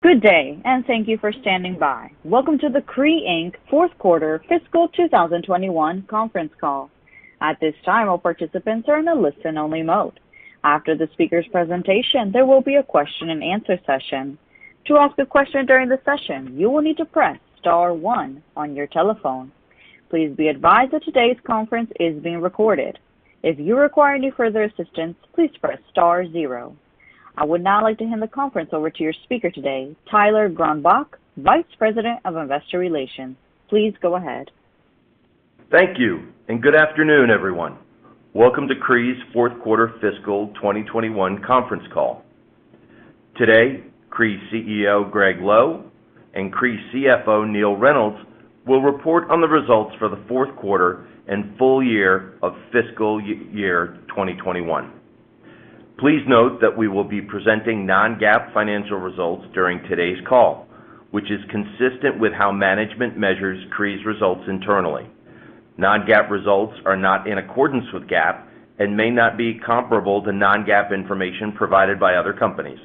Good day, and thank you for standing by. Welcome to the Cree, Inc. Fourth Quarter Fiscal 2021 conference call. At this time, all participants are in a listen-only mode. After the speaker's presentation, there will be a question-and-answer session. To ask a question during the session, you will need to press star 1 on your telephone. Please be advised that today's conference is being recorded. If you require any further assistance, please press star 0. I would now like to hand the conference over to your speaker today, Tyler Gronbach, Vice President of Investor Relations. Please go ahead. Thank you, and good afternoon, everyone. Welcome to Cree's Fourth Quarter Fiscal 2021 conference call. Today, Cree CEO Greg Lowe and Cree CFO Neil Reynolds will report on the results for the fourth quarter and full year of fiscal year 2021. Please note that we will be presenting non-GAAP financial results during today's call, which is consistent with how management measures Cree's results internally. Non-GAAP results are not in accordance with GAAP and may not be comparable to non-GAAP information provided by other companies.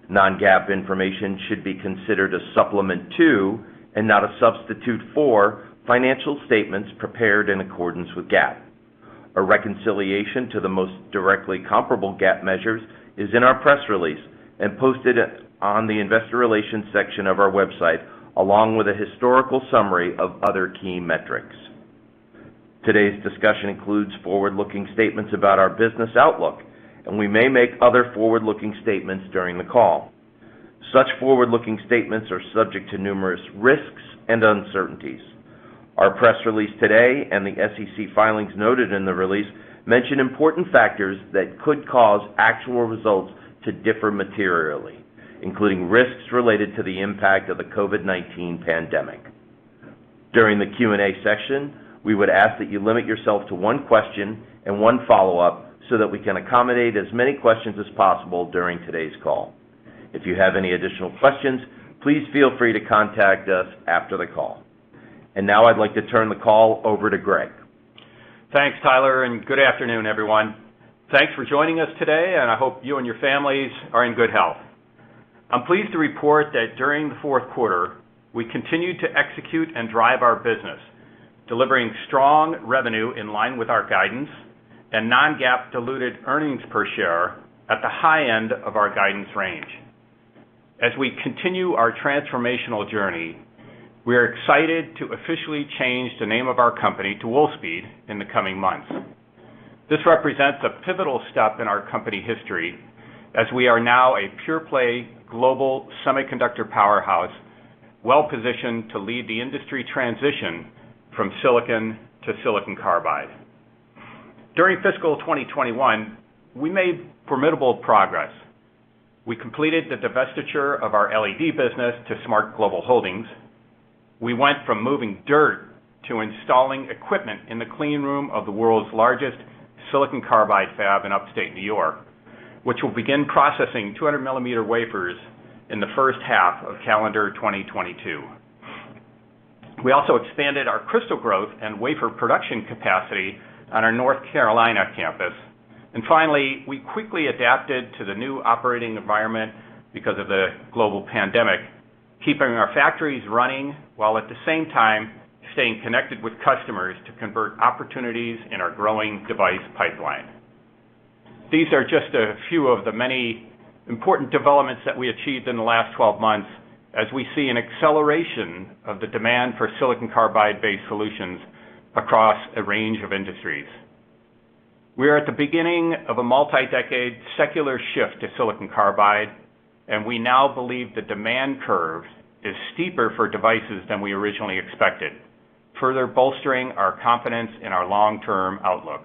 Non-GAAP information should be considered a supplement to, and not a substitute for, financial statements prepared in accordance with GAAP. A reconciliation to the most directly comparable GAAP measures is in our press release and posted on the Investor Relations section of our website, along with a historical summary of other key metrics. Today's discussion includes forward-looking statements about our business outlook, and we may make other forward-looking statements during the call. Such forward-looking statements are subject to numerous risks and uncertainties. Our press release today and the SEC filings noted in the release mention important factors that could cause actual results to differ materially, including risks related to the impact of the COVID-19 pandemic. During the Q&A section, we would ask that you limit yourself to one question and one follow-up so that we can accommodate as many questions as possible during today's call. If you have any additional questions, please feel free to contact us after the call. And now I'd like to turn the call over to Greg. Thanks, Tyler, and good afternoon, everyone. Thanks for joining us today, and I hope you and your families are in good health. I'm pleased to report that during the fourth quarter, we continued to execute and drive our business, delivering strong revenue in line with our guidance and non-GAAP diluted earnings per share at the high end of our guidance range. As we continue our transformational journey, we are excited to officially change the name of our company to Wolfspeed in the coming months. This represents a pivotal step in our company history, as we are now a pure-play global semiconductor powerhouse, well-positioned to lead the industry transition from silicon to silicon carbide. During fiscal 2021, we made formidable progress. We completed the divestiture of our LED business to Smart Global Holdings. We went from moving dirt to installing equipment in the clean room of the world's largest silicon carbide fab in upstate New York, which will begin processing 200mm wafers in the first half of calendar 2022. We also expanded our crystal growth and wafer production capacity on our North Carolina campus. And finally, we quickly adapted to the new operating environment because of the global pandemic, keeping our factories running while at the same time staying connected with customers to convert opportunities in our growing device pipeline. These are just a few of the many important developments that we achieved in the last 12 months as we see an acceleration of the demand for silicon carbide-based solutions across a range of industries. We are at the beginning of a multi-decade secular shift to silicon carbide, and we now believe the demand curve is steeper for devices than we originally expected, further bolstering our confidence in our long-term outlook.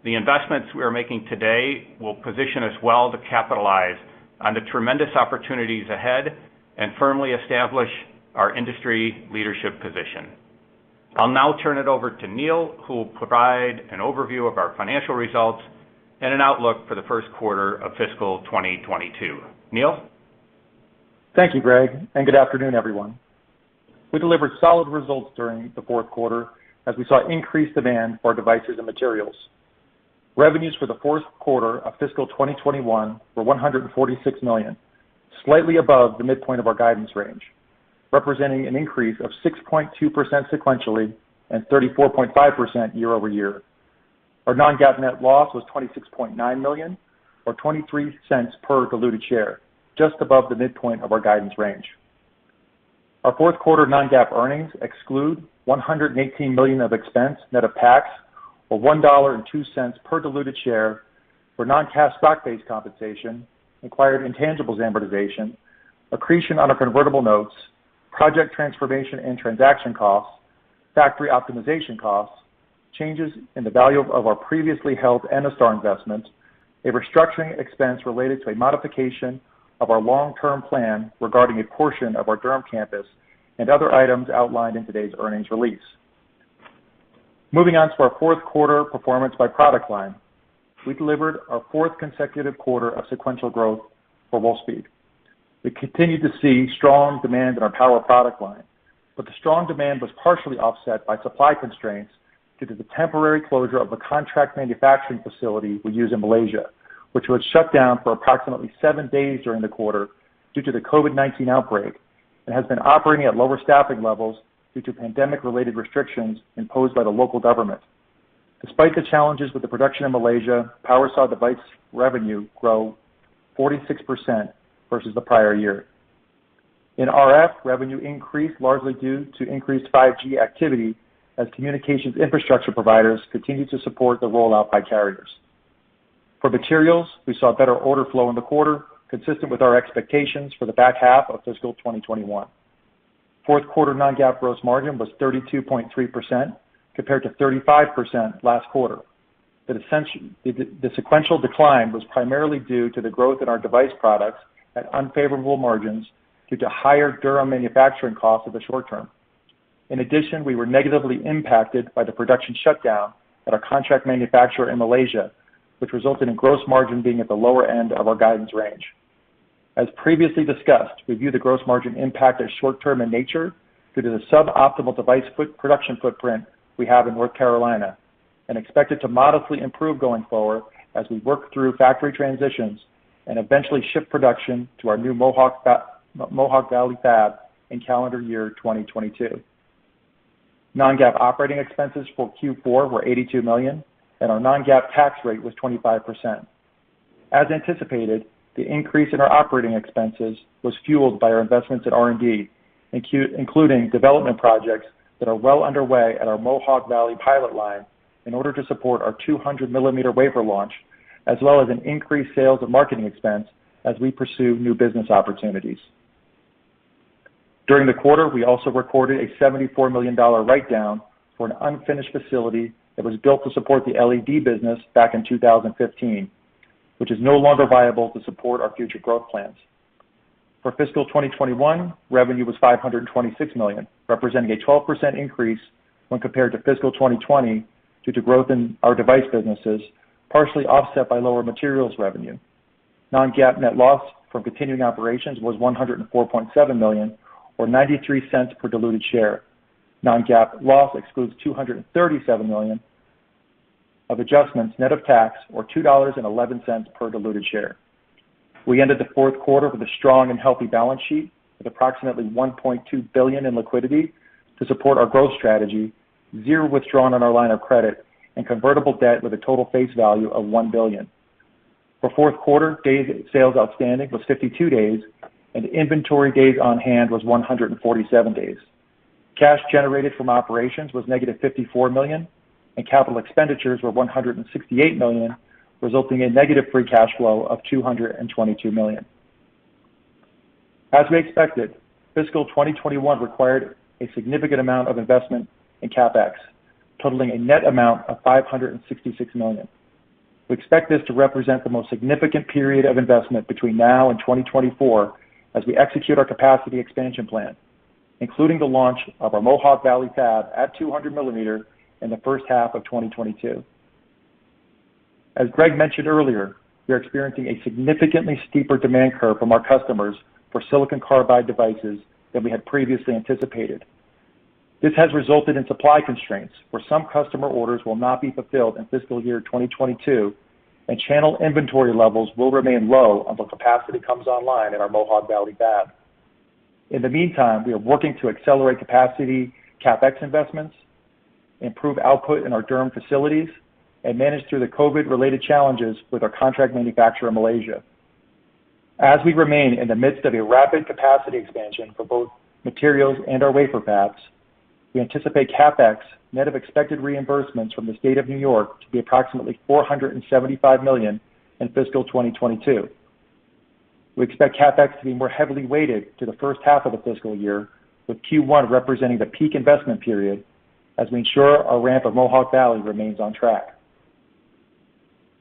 The investments we are making today will position us well to capitalize on the tremendous opportunities ahead and firmly establish our industry leadership position. I'll now turn it over to Neil, who will provide an overview of our financial results and an outlook for the first quarter of fiscal 2022. Neil? Thank you, Greg, and good afternoon, everyone. We delivered solid results during the fourth quarter as we saw increased demand for our devices and materials. Revenues for the fourth quarter of fiscal 2021 were $146 million, slightly above the midpoint of our guidance range, representing an increase of 6.2% sequentially and 34.5% year over year. Our non-GAAP net loss was $26.9 million, or 23 cents per diluted share, just above the midpoint of our guidance range. Our fourth quarter non-GAAP earnings exclude $118 million of expense net of tax, or $1.02 per diluted share for non-cash stock-based compensation, acquired intangibles amortization, accretion on our convertible notes, project transformation and transaction costs, factory optimization costs, changes in the value of our previously held Enistar investment, a restructuring expense related to a modification of our long-term plan regarding a portion of our Durham campus, and other items outlined in today's earnings release. Moving on to our fourth quarter performance by product line. We delivered our fourth consecutive quarter of sequential growth for Wolfspeed. We continued to see strong demand in our power product line, but the strong demand was partially offset by supply constraints due to the temporary closure of the contract manufacturing facility we use in Malaysia, which was shut down for approximately 7 days during the quarter due to the COVID-19 outbreak and has been operating at lower staffing levels due to pandemic-related restrictions imposed by the local government. Despite the challenges with the production in Malaysia, power saw device revenue grow 46% versus the prior year. In RF, revenue increased largely due to increased 5G activity as communications infrastructure providers continue to support the rollout by carriers. For materials, we saw better order flow in the quarter, consistent with our expectations for the back half of fiscal 2021. Fourth quarter non-GAAP gross margin was 32.3%, compared to 35% last quarter. The sequential decline was primarily due to the growth in our device products at unfavorable margins due to higher Durham manufacturing costs in the short term. In addition, we were negatively impacted by the production shutdown at our contract manufacturer in Malaysia, which resulted in gross margin being at the lower end of our guidance range. As previously discussed, we view the gross margin impact as short-term in nature due to the suboptimal device production footprint we have in North Carolina, and expect it to modestly improve going forward as we work through factory transitions and eventually ship production to our new Mohawk Valley fab in calendar year 2022. Non-GAAP operating expenses for Q4 were $82 million, and our non-GAAP tax rate was 25%. As anticipated, the increase in our operating expenses was fueled by our investments in R&D, including development projects that are well underway at our Mohawk Valley pilot line in order to support our 200-millimeter wafer launch, as well as an increased sales and marketing expense as we pursue new business opportunities. During the quarter, we also recorded a $74 million write-down for an unfinished facility that was built to support the LED business back in 2015, which is no longer viable to support our future growth plans. For fiscal 2021, revenue was $526 million, representing a 12% increase when compared to fiscal 2020 due to growth in our device businesses, partially offset by lower materials revenue. Non-GAAP net loss from continuing operations was $104.7 million, or 93 cents per diluted share. Non-GAAP loss excludes $237 million of adjustments net of tax, or $2.11 per diluted share. We ended the fourth quarter with a strong and healthy balance sheet with approximately $1.2 billion in liquidity to support our growth strategy, zero withdrawn on our line of credit, and convertible debt with a total face value of $1 billion. For fourth quarter, days sales outstanding was 52 days, and inventory days on hand was 147 days. Cash generated from operations was negative $54 million, and capital expenditures were $168 million, resulting in negative free cash flow of $222 million. As we expected, fiscal 2021 required a significant amount of investment in CapEx, totaling a net amount of $566 million. We expect this to represent the most significant period of investment between now and 2024 as we execute our capacity expansion plan, including the launch of our Mohawk Valley fab at 200 millimeter in the first half of 2022. As Greg mentioned earlier, we are experiencing a significantly steeper demand curve from our customers for silicon carbide devices than we had previously anticipated. This has resulted in supply constraints where some customer orders will not be fulfilled in fiscal year 2022, and channel inventory levels will remain low until capacity comes online at our Mohawk Valley fab. In the meantime, we are working to accelerate capacity CapEx investments, improve output in our Durham facilities, and manage through the COVID-related challenges with our contract manufacturer in Malaysia. As we remain in the midst of a rapid capacity expansion for both materials and our wafer fabs, we anticipate CapEx, net of expected reimbursements from the state of New York, to be approximately $475 million in fiscal 2022. We expect CapEx to be more heavily weighted to the first half of the fiscal year, with Q1 representing the peak investment period as we ensure our ramp of Mohawk Valley remains on track.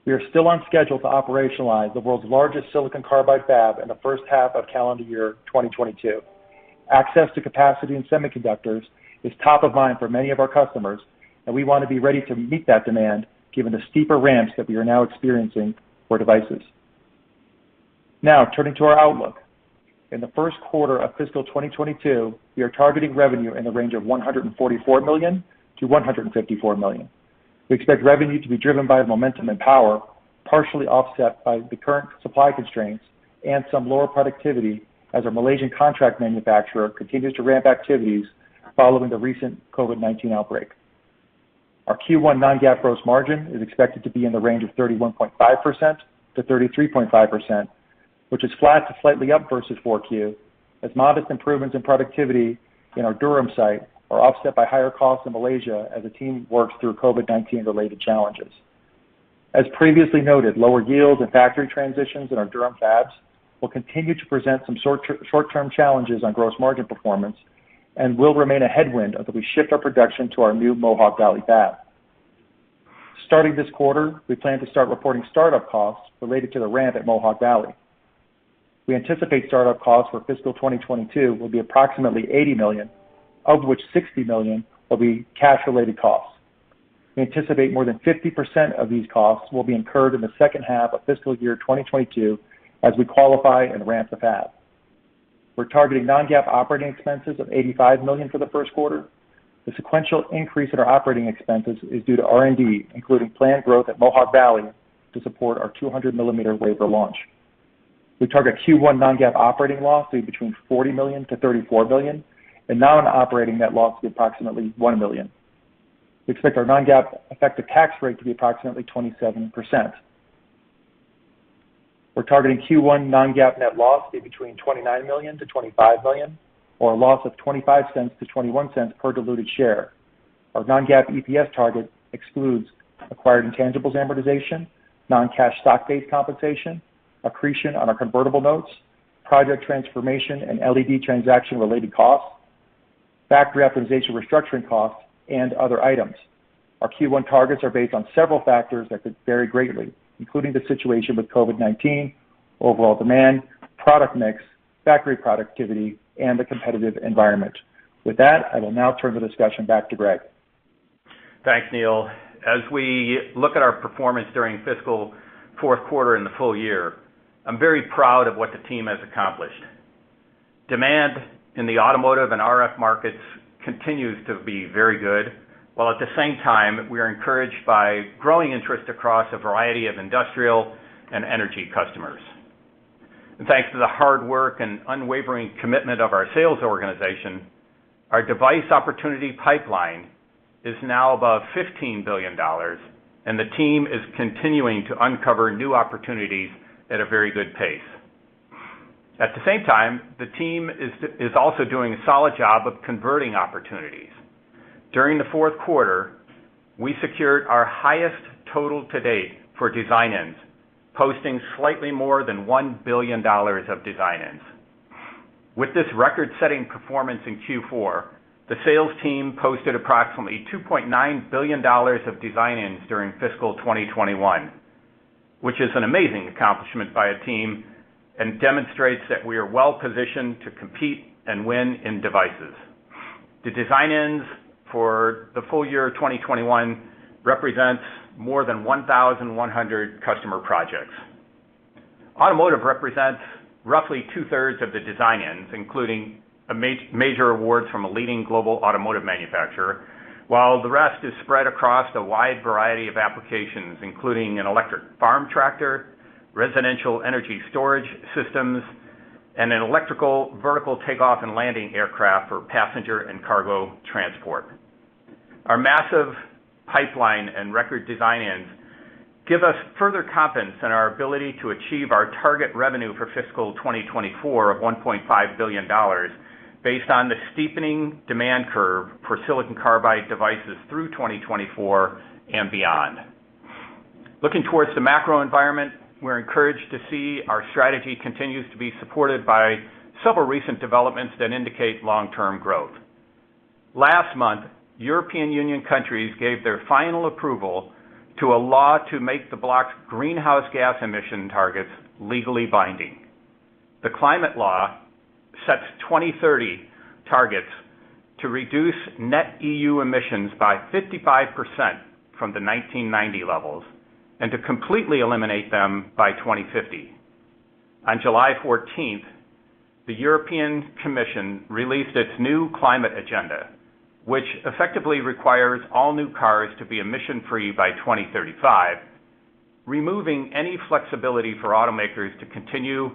We are still on schedule to operationalize the world's largest silicon carbide fab in the first half of calendar year 2022. Access to capacity in semiconductors is top of mind for many of our customers, and we want to be ready to meet that demand given the steeper ramps that we are now experiencing for devices. Now, turning to our outlook. In the first quarter of fiscal 2022, we are targeting revenue in the range of $144 million to $154 million. We expect revenue to be driven by momentum and power, partially offset by the current supply constraints and some lower productivity as our Malaysian contract manufacturer continues to ramp activities following the recent COVID-19 outbreak. Our Q1 non-GAAP gross margin is expected to be in the range of 31.5% to 33.5%, which is flat to slightly up versus 4Q, as modest improvements in productivity in our Durham site are offset by higher costs in Malaysia as the team works through COVID-19 related challenges. As previously noted, lower yields and factory transitions in our Durham fabs will continue to present some short-term challenges on gross margin performance and will remain a headwind until we shift our production to our new Mohawk Valley fab. Starting this quarter, we plan to start reporting startup costs related to the ramp at Mohawk Valley. We anticipate startup costs for fiscal 2022 will be approximately $80 million, of which $60 million will be cash-related costs. We anticipate more than 50% of these costs will be incurred in the second half of fiscal year 2022 as we qualify and ramp the fab. We're targeting non-GAAP operating expenses of $85 million for the first quarter. The sequential increase in our operating expenses is due to R&D, including planned growth at Mohawk Valley to support our 200mm wafer launch. We target Q1 non-GAAP operating loss to be between $40 million to $34 million, and non-operating net loss to be approximately $1 million. We expect our non-GAAP effective tax rate to be approximately 27%. We're targeting Q1 non-GAAP net loss to be between $29 million to $25 million, or a loss of 25 cents to 21 cents per diluted share. Our non-GAAP EPS target excludes acquired intangibles amortization, non-cash stock-based compensation, accretion on our convertible notes, project transformation and LED transaction-related costs, factory optimization restructuring costs, and other items. Our Q1 targets are based on several factors that could vary greatly, including the situation with COVID-19, overall demand, product mix, factory productivity, and the competitive environment. With that, I will now turn the discussion back to Greg. Thanks, Neil. As we look at our performance during fiscal fourth quarter and the full year, I'm very proud of what the team has accomplished. Demand in the automotive and RF markets continues to be very good, while at the same time we are encouraged by growing interest across a variety of industrial and energy customers. And thanks to the hard work and unwavering commitment of our sales organization, our device opportunity pipeline is now above $15 billion, and the team is continuing to uncover new opportunities at a very good pace. At the same time, the team is also doing a solid job of converting opportunities. During the fourth quarter, we secured our highest total to date for design-ins, posting slightly more than $1 billion of design-ins. With this record-setting performance in Q4, the sales team posted approximately $2.9 billion of design-ins during fiscal 2021, which is an amazing accomplishment by a team and demonstrates that we are well positioned to compete and win in devices. The design-ins for the full year 2021 represents more than 1,100 customer projects. Automotive represents roughly two-thirds of the design-ins, including major awards from a leading global automotive manufacturer, while the rest is spread across a wide variety of applications, including an electric farm tractor, residential energy storage systems, and an electrical vertical takeoff and landing aircraft for passenger and cargo transport. Our massive pipeline and record design-ins give us further confidence in our ability to achieve our target revenue for fiscal 2024 of $1.5 billion based on the steepening demand curve for silicon carbide devices through 2024 and beyond. Looking towards the macro environment, we're encouraged to see our strategy continues to be supported by several recent developments that indicate long-term growth. Last month, European Union countries gave their final approval to a law to make the bloc's greenhouse gas emission targets legally binding. The climate law sets 2030 targets to reduce net EU emissions by 55% from the 1990 levels and to completely eliminate them by 2050. On July 14th, the European Commission released its new climate agenda, which effectively requires all new cars to be emission-free by 2035, removing any flexibility for automakers to continue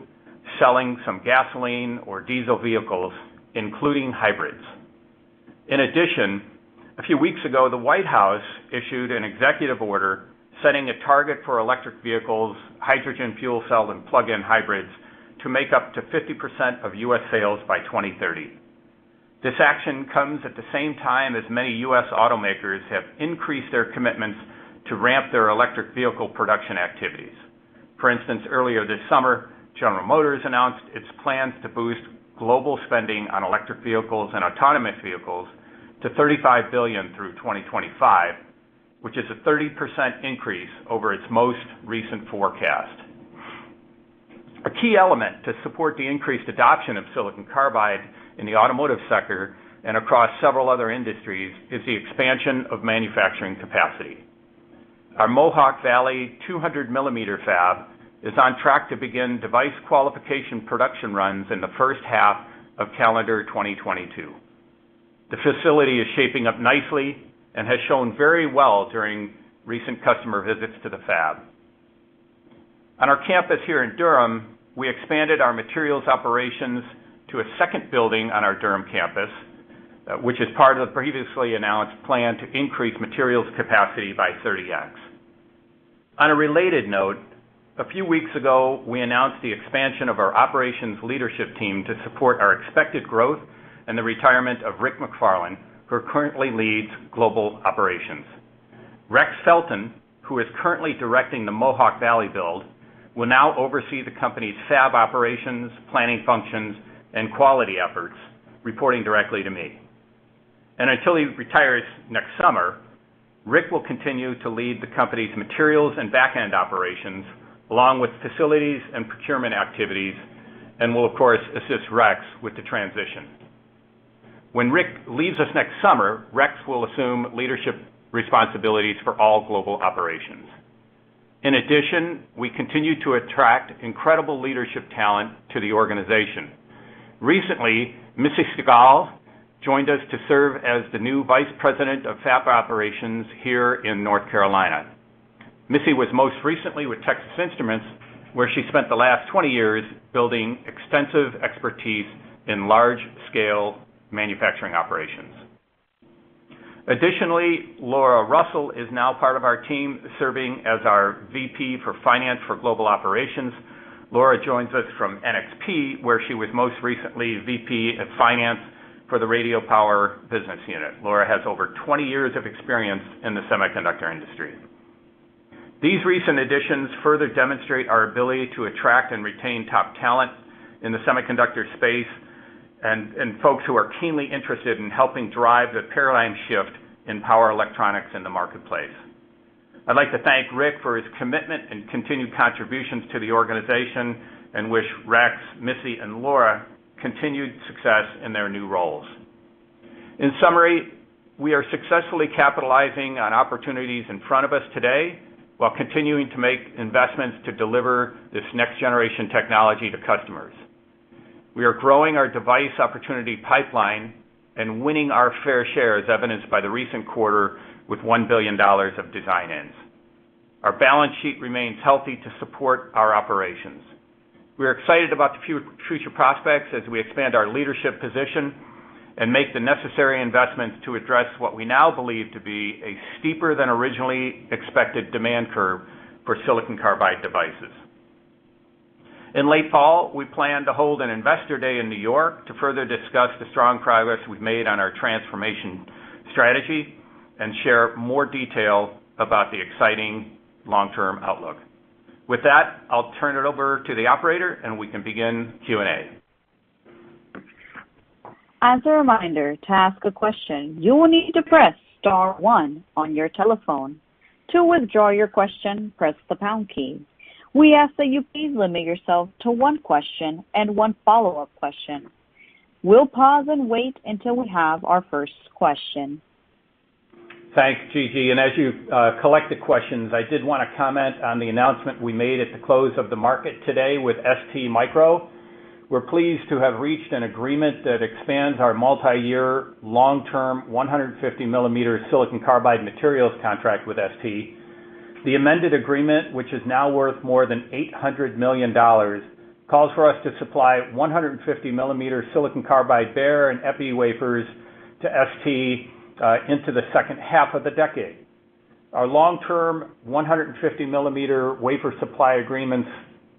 selling some gasoline or diesel vehicles, including hybrids. In addition, a few weeks ago, the White House issued an executive order setting a target for electric vehicles, hydrogen fuel cell, and plug-in hybrids to make up to 50% of U.S. sales by 2030. This action comes at the same time as many U.S. automakers have increased their commitments to ramp their electric vehicle production activities. For instance, earlier this summer, General Motors announced its plans to boost global spending on electric vehicles and autonomous vehicles to $35 billion through 2025, which is a 30% increase over its most recent forecast. A key element to support the increased adoption of silicon carbide in the automotive sector and across several other industries is the expansion of manufacturing capacity. Our Mohawk Valley 200-millimeter fab is on track to begin device qualification production runs in the first half of calendar 2022. The facility is shaping up nicely and has shown very well during recent customer visits to the fab. On our campus here in Durham, we expanded our materials operations to a second building on our Durham campus, which is part of the previously announced plan to increase materials capacity by 30x. On a related note, a few weeks ago, we announced the expansion of our operations leadership team to support our expected growth and the retirement of Rick McFarland, who currently leads global operations. Rex Felton, who is currently directing the Mohawk Valley build, will now oversee the company's fab operations, planning functions, and quality efforts, reporting directly to me. And until he retires next summer, Rick will continue to lead the company's materials and back-end operations, along with facilities and procurement activities, and will, of course, assist Rex with the transition. When Rick leaves us next summer, Rex will assume leadership responsibilities for all global operations. In addition, we continue to attract incredible leadership talent to the organization. Recently, Missy Stigall joined us to serve as the new Vice President of Fab Operations here in North Carolina. Missy was most recently with Texas Instruments, where she spent the last 20 years building extensive expertise in large-scale manufacturing operations. Additionally, Laura Russell is now part of our team, serving as our VP for Finance for Global Operations. Laura joins us from NXP, where she was most recently VP of Finance for the Radio Power Business Unit. Laura has over 20 years of experience in the semiconductor industry. These recent additions further demonstrate our ability to attract and retain top talent in the semiconductor space and folks who are keenly interested in helping drive the paradigm shift in power electronics in the marketplace. I'd like to thank Rick for his commitment and continued contributions to the organization and wish Rex, Missy, and Laura continued success in their new roles. In summary, we are successfully capitalizing on opportunities in front of us today while continuing to make investments to deliver this next generation technology to customers. We are growing our device opportunity pipeline and winning our fair share, as evidenced by the recent quarter with $1 billion of design-ins. Our balance sheet remains healthy to support our operations. We are excited about the future prospects as we expand our leadership position and make the necessary investments to address what we now believe to be a steeper than originally expected demand curve for silicon carbide devices. In late fall, we plan to hold an Investor Day in New York to further discuss the strong progress we've made on our transformation strategy and share more detail about the exciting long-term outlook. With that, I'll turn it over to the operator and we can begin Q&A. As a reminder, to ask a question, you will need to press star 1 on your telephone. To withdraw your question, press the pound key. We ask that you please limit yourself to one question and one follow-up question. We'll pause and wait until we have our first question. Thanks, Gigi. And as you collect the questions, I did want to comment on the announcement we made at the close of the market today with STMicro. We're pleased to have reached an agreement that expands our multi-year, long-term 150 millimeter silicon carbide materials contract with ST. The amended agreement, which is now worth more than $800 million, calls for us to supply 150 millimeter silicon carbide bare and epi wafers to ST into the second half of the decade. Our long-term 150 millimeter wafer supply agreements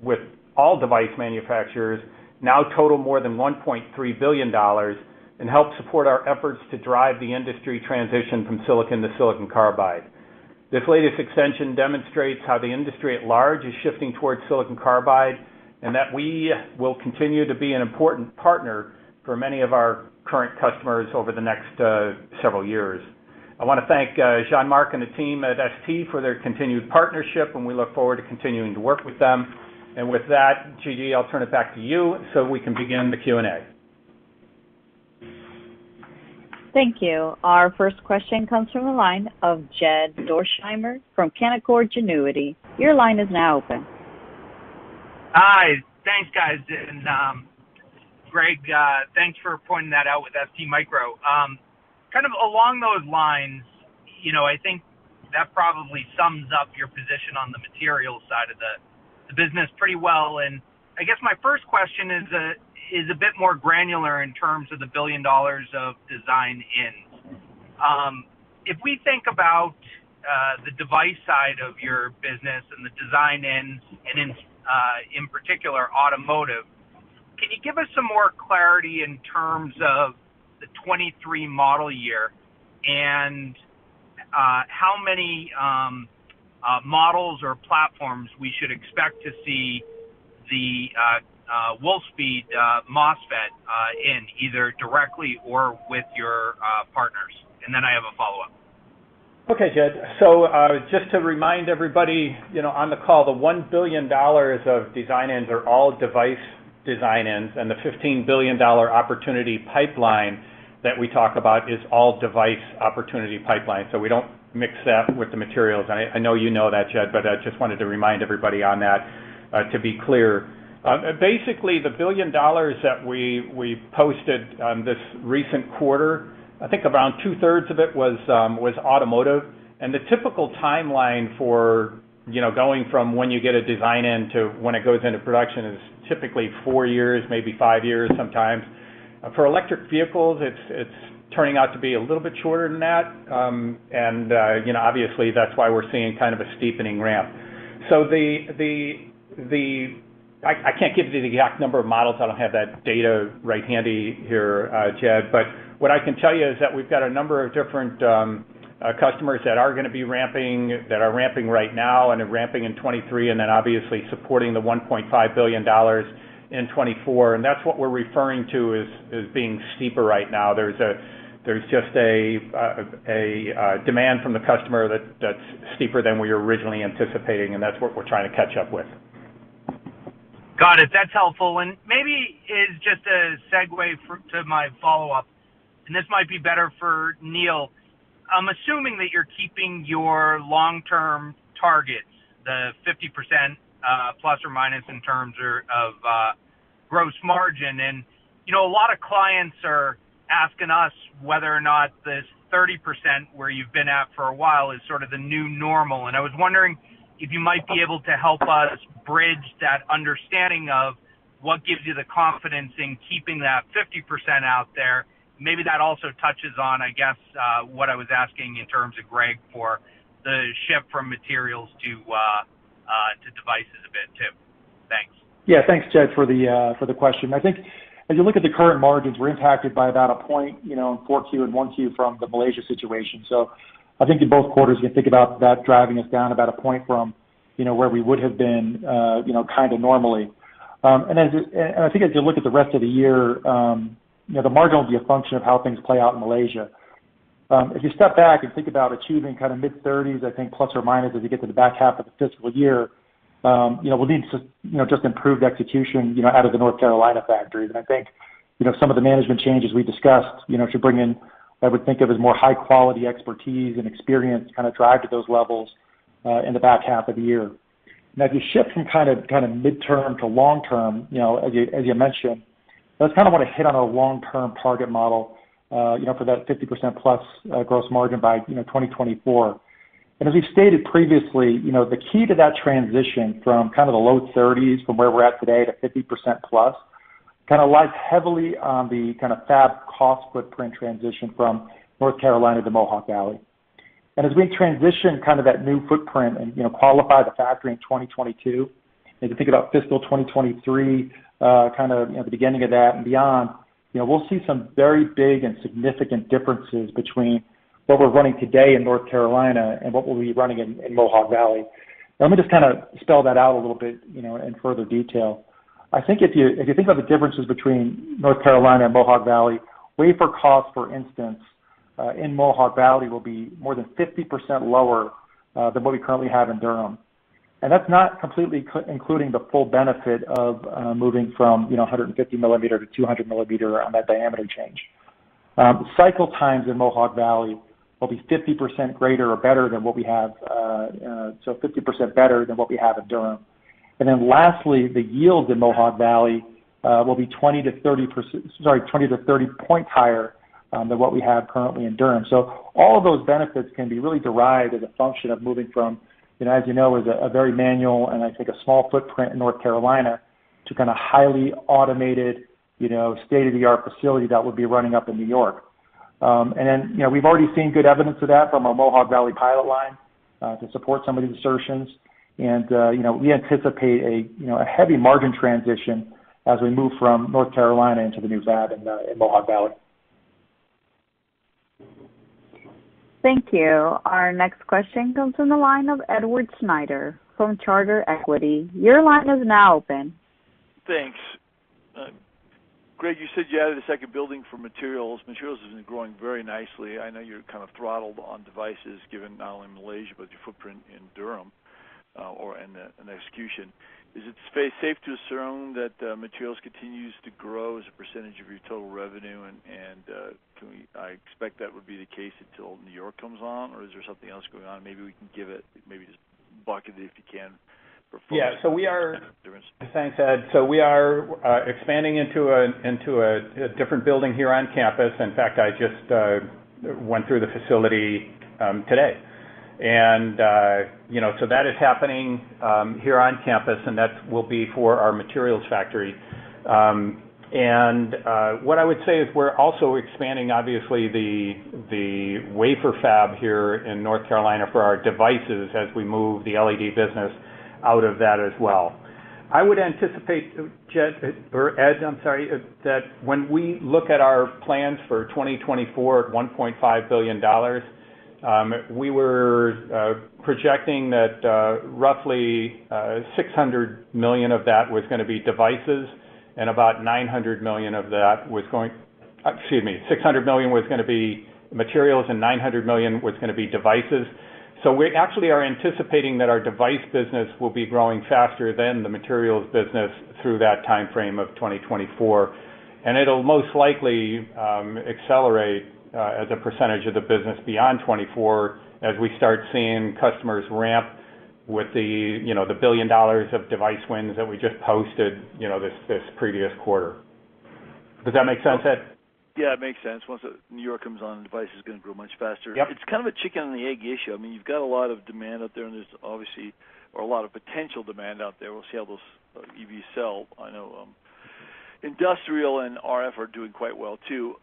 with all device manufacturers now total more than $1.3 billion and help support our efforts to drive the industry transition from silicon to silicon carbide. This latest extension demonstrates how the industry at large is shifting towards silicon carbide and that we will continue to be an important partner for many of our current customers over the next several years. I want to thank Jean-Marc and the team at ST for their continued partnership, and we look forward to continuing to work with them. And with that, Gigi, I'll turn it back to you so we can begin the Q&A. Thank you. Our first question comes from the line of Jed Dorsheimer from Canaccord Genuity. Your line is now open. Hi. Thanks, guys. And Greg, thanks for pointing that out with STMicro. Kind of along those lines, I think that probably sums up your position on the materials side of the business pretty well. And I guess my first question is a bit more granular in terms of the $1 billion of design-ins. If we think about the device side of your business and the design-ins, and in particular automotive, can you give us some more clarity in terms of the 23 model year and how many models or platforms we should expect to see the Wolfspeed MOSFET in, either directly or with your partners? And then I have a follow-up. Okay, Jed. So just to remind everybody, on the call, the $1 billion of design-ins are all device design-ins, and the $15 billion opportunity pipeline that we talk about is all device opportunity pipeline. So we don't mix that with the materials. And I know you know that, Jed, but I just wanted to remind everybody on that to be clear. Basically, the $1 billion that we posted on this recent quarter, I think around 2/3 of it was automotive. And the typical timeline for going from when you get a design in to when it goes into production is typically 4 years, maybe 5 years sometimes. For electric vehicles, it's turning out to be a little bit shorter than that, and obviously that's why we're seeing kind of a steepening ramp. So I can't give you the exact number of models. I don't have that data right handy here, Jed. But what I can tell you is that we've got a number of different customers that are going to be ramping, that are ramping right now and are ramping in 23, and then obviously supporting the $1.5 billion in 24. And that's what we're referring to as being steeper right now. There's just a demand from the customer that's steeper than we were originally anticipating, and that's what we're trying to catch up with. Got it. That's helpful. And maybe is just a segue to my follow-up, and this might be better for Neil. I'm assuming that you're keeping your long-term targets, the 50% plus or minus in terms of gross margin. And, a lot of clients are asking us whether or not this 30% where you've been at for a while is sort of the new normal. And I was wondering if you might be able to help us bridge that understanding of what gives you the confidence in keeping that 50% out there. Maybe that also touches on, I guess, what I was asking in terms of Greg for the shift from materials to devices a bit too. Thanks. Yeah, thanks, Jed, for the question. I think as you look at the current margins, we're impacted by about a point, in 4Q and 1Q from the Malaysia situation. So I think in both quarters, you can think about that driving us down about a point from, where we would have been, kind of normally. And I think as you look at the rest of the year, the margin will be a function of how things play out in Malaysia. If you step back and think about achieving kind of mid-30s, I think plus or minus as you get to the back half of the fiscal year, we'll need to, just improved execution, out of the North Carolina factories. And I think, some of the management changes we discussed, should bring in, I would think of as more high quality expertise and experience kind of drive to those levels in the back half of the year. Now, if you shift from kind of midterm to long term, as you mentioned, that's kind of want to hit on a long-term target model, for that 50% plus gross margin by, 2024. And as we've stated previously, the key to that transition from kind of the low 30s from where we're at today to 50% plus kind of lies heavily on the kind of fab cost footprint transition from North Carolina to Mohawk Valley. And as we transition kind of that new footprint and, qualify the factory in 2022, as you think about fiscal 2023, the beginning of that and beyond, we'll see some very big and significant differences between what we're running today in North Carolina and what we'll be running in Mohawk Valley. Now, let me just kind of spell that out a little bit, in further detail. I think if you think about the differences between North Carolina and Mohawk Valley, wafer costs, for instance, in Mohawk Valley will be more than 50% lower than what we currently have in Durham. And that's not completely including the full benefit of moving from 150 millimeter to 200 millimeter on that diameter change. Cycle times in Mohawk Valley will be 50% greater or better than what we have, so 50% better than what we have in Durham. And then lastly, the yields in Mohawk Valley will be 20 to 30 points higher than what we have currently in Durham. So all of those benefits can be really derived as a function of moving from, as you know, is a very manual and I think a small footprint in North Carolina to kind of highly automated, state-of-the-art facility that will be running up in New York. And then, we've already seen good evidence of that from our Mohawk Valley pilot line to support some of these assertions. And, we anticipate a heavy margin transition as we move from North Carolina into the new fab in Mohawk Valley. Thank you. Our next question comes from the line of Edward Snyder from Charter Equity. Your line is now open. Thanks. Greg, you said you added a second building for materials. Materials has been growing very nicely. I know you're kind of throttled on devices given not only Malaysia but your footprint in Durham and execution. Is it safe to assume that materials continues to grow as a percentage of your total revenue, and I expect that would be the case until New York comes on, or is there something else going on? Maybe we can just bucket it if you can. Yeah, so we are. Thanks, Ed. So we are expanding into a different building here on campus. In fact, I just went through the facility today. And, so that is happening here on campus, and that will be for our materials factory. And what I would say is we're also expanding, obviously, the wafer fab here in North Carolina for our devices as we move the LED business out of that as well. I would anticipate, Ed, that when we look at our plans for 2024 at $1.5 billion, we were projecting that roughly $600 million of that was going to be devices, and about $900 million of that was $600 million was going to be materials, and $900 million was going to be devices. So we actually are anticipating that our device business will be growing faster than the materials business through that time frame of 2024, and it'll most likely accelerate as a percentage of the business beyond 24 as we start seeing customers ramp with the $1 billion of device wins that we just posted, this previous quarter. Does that make sense, Ed? Yeah, it makes sense. Once New York comes on, the device is going to grow much faster. Yep. It's kind of a chicken and the egg issue. I mean, you've got a lot of demand out there, and there's obviously, or a lot of potential demand out there. We'll see how those EVs sell. I know industrial and RF are doing quite well too.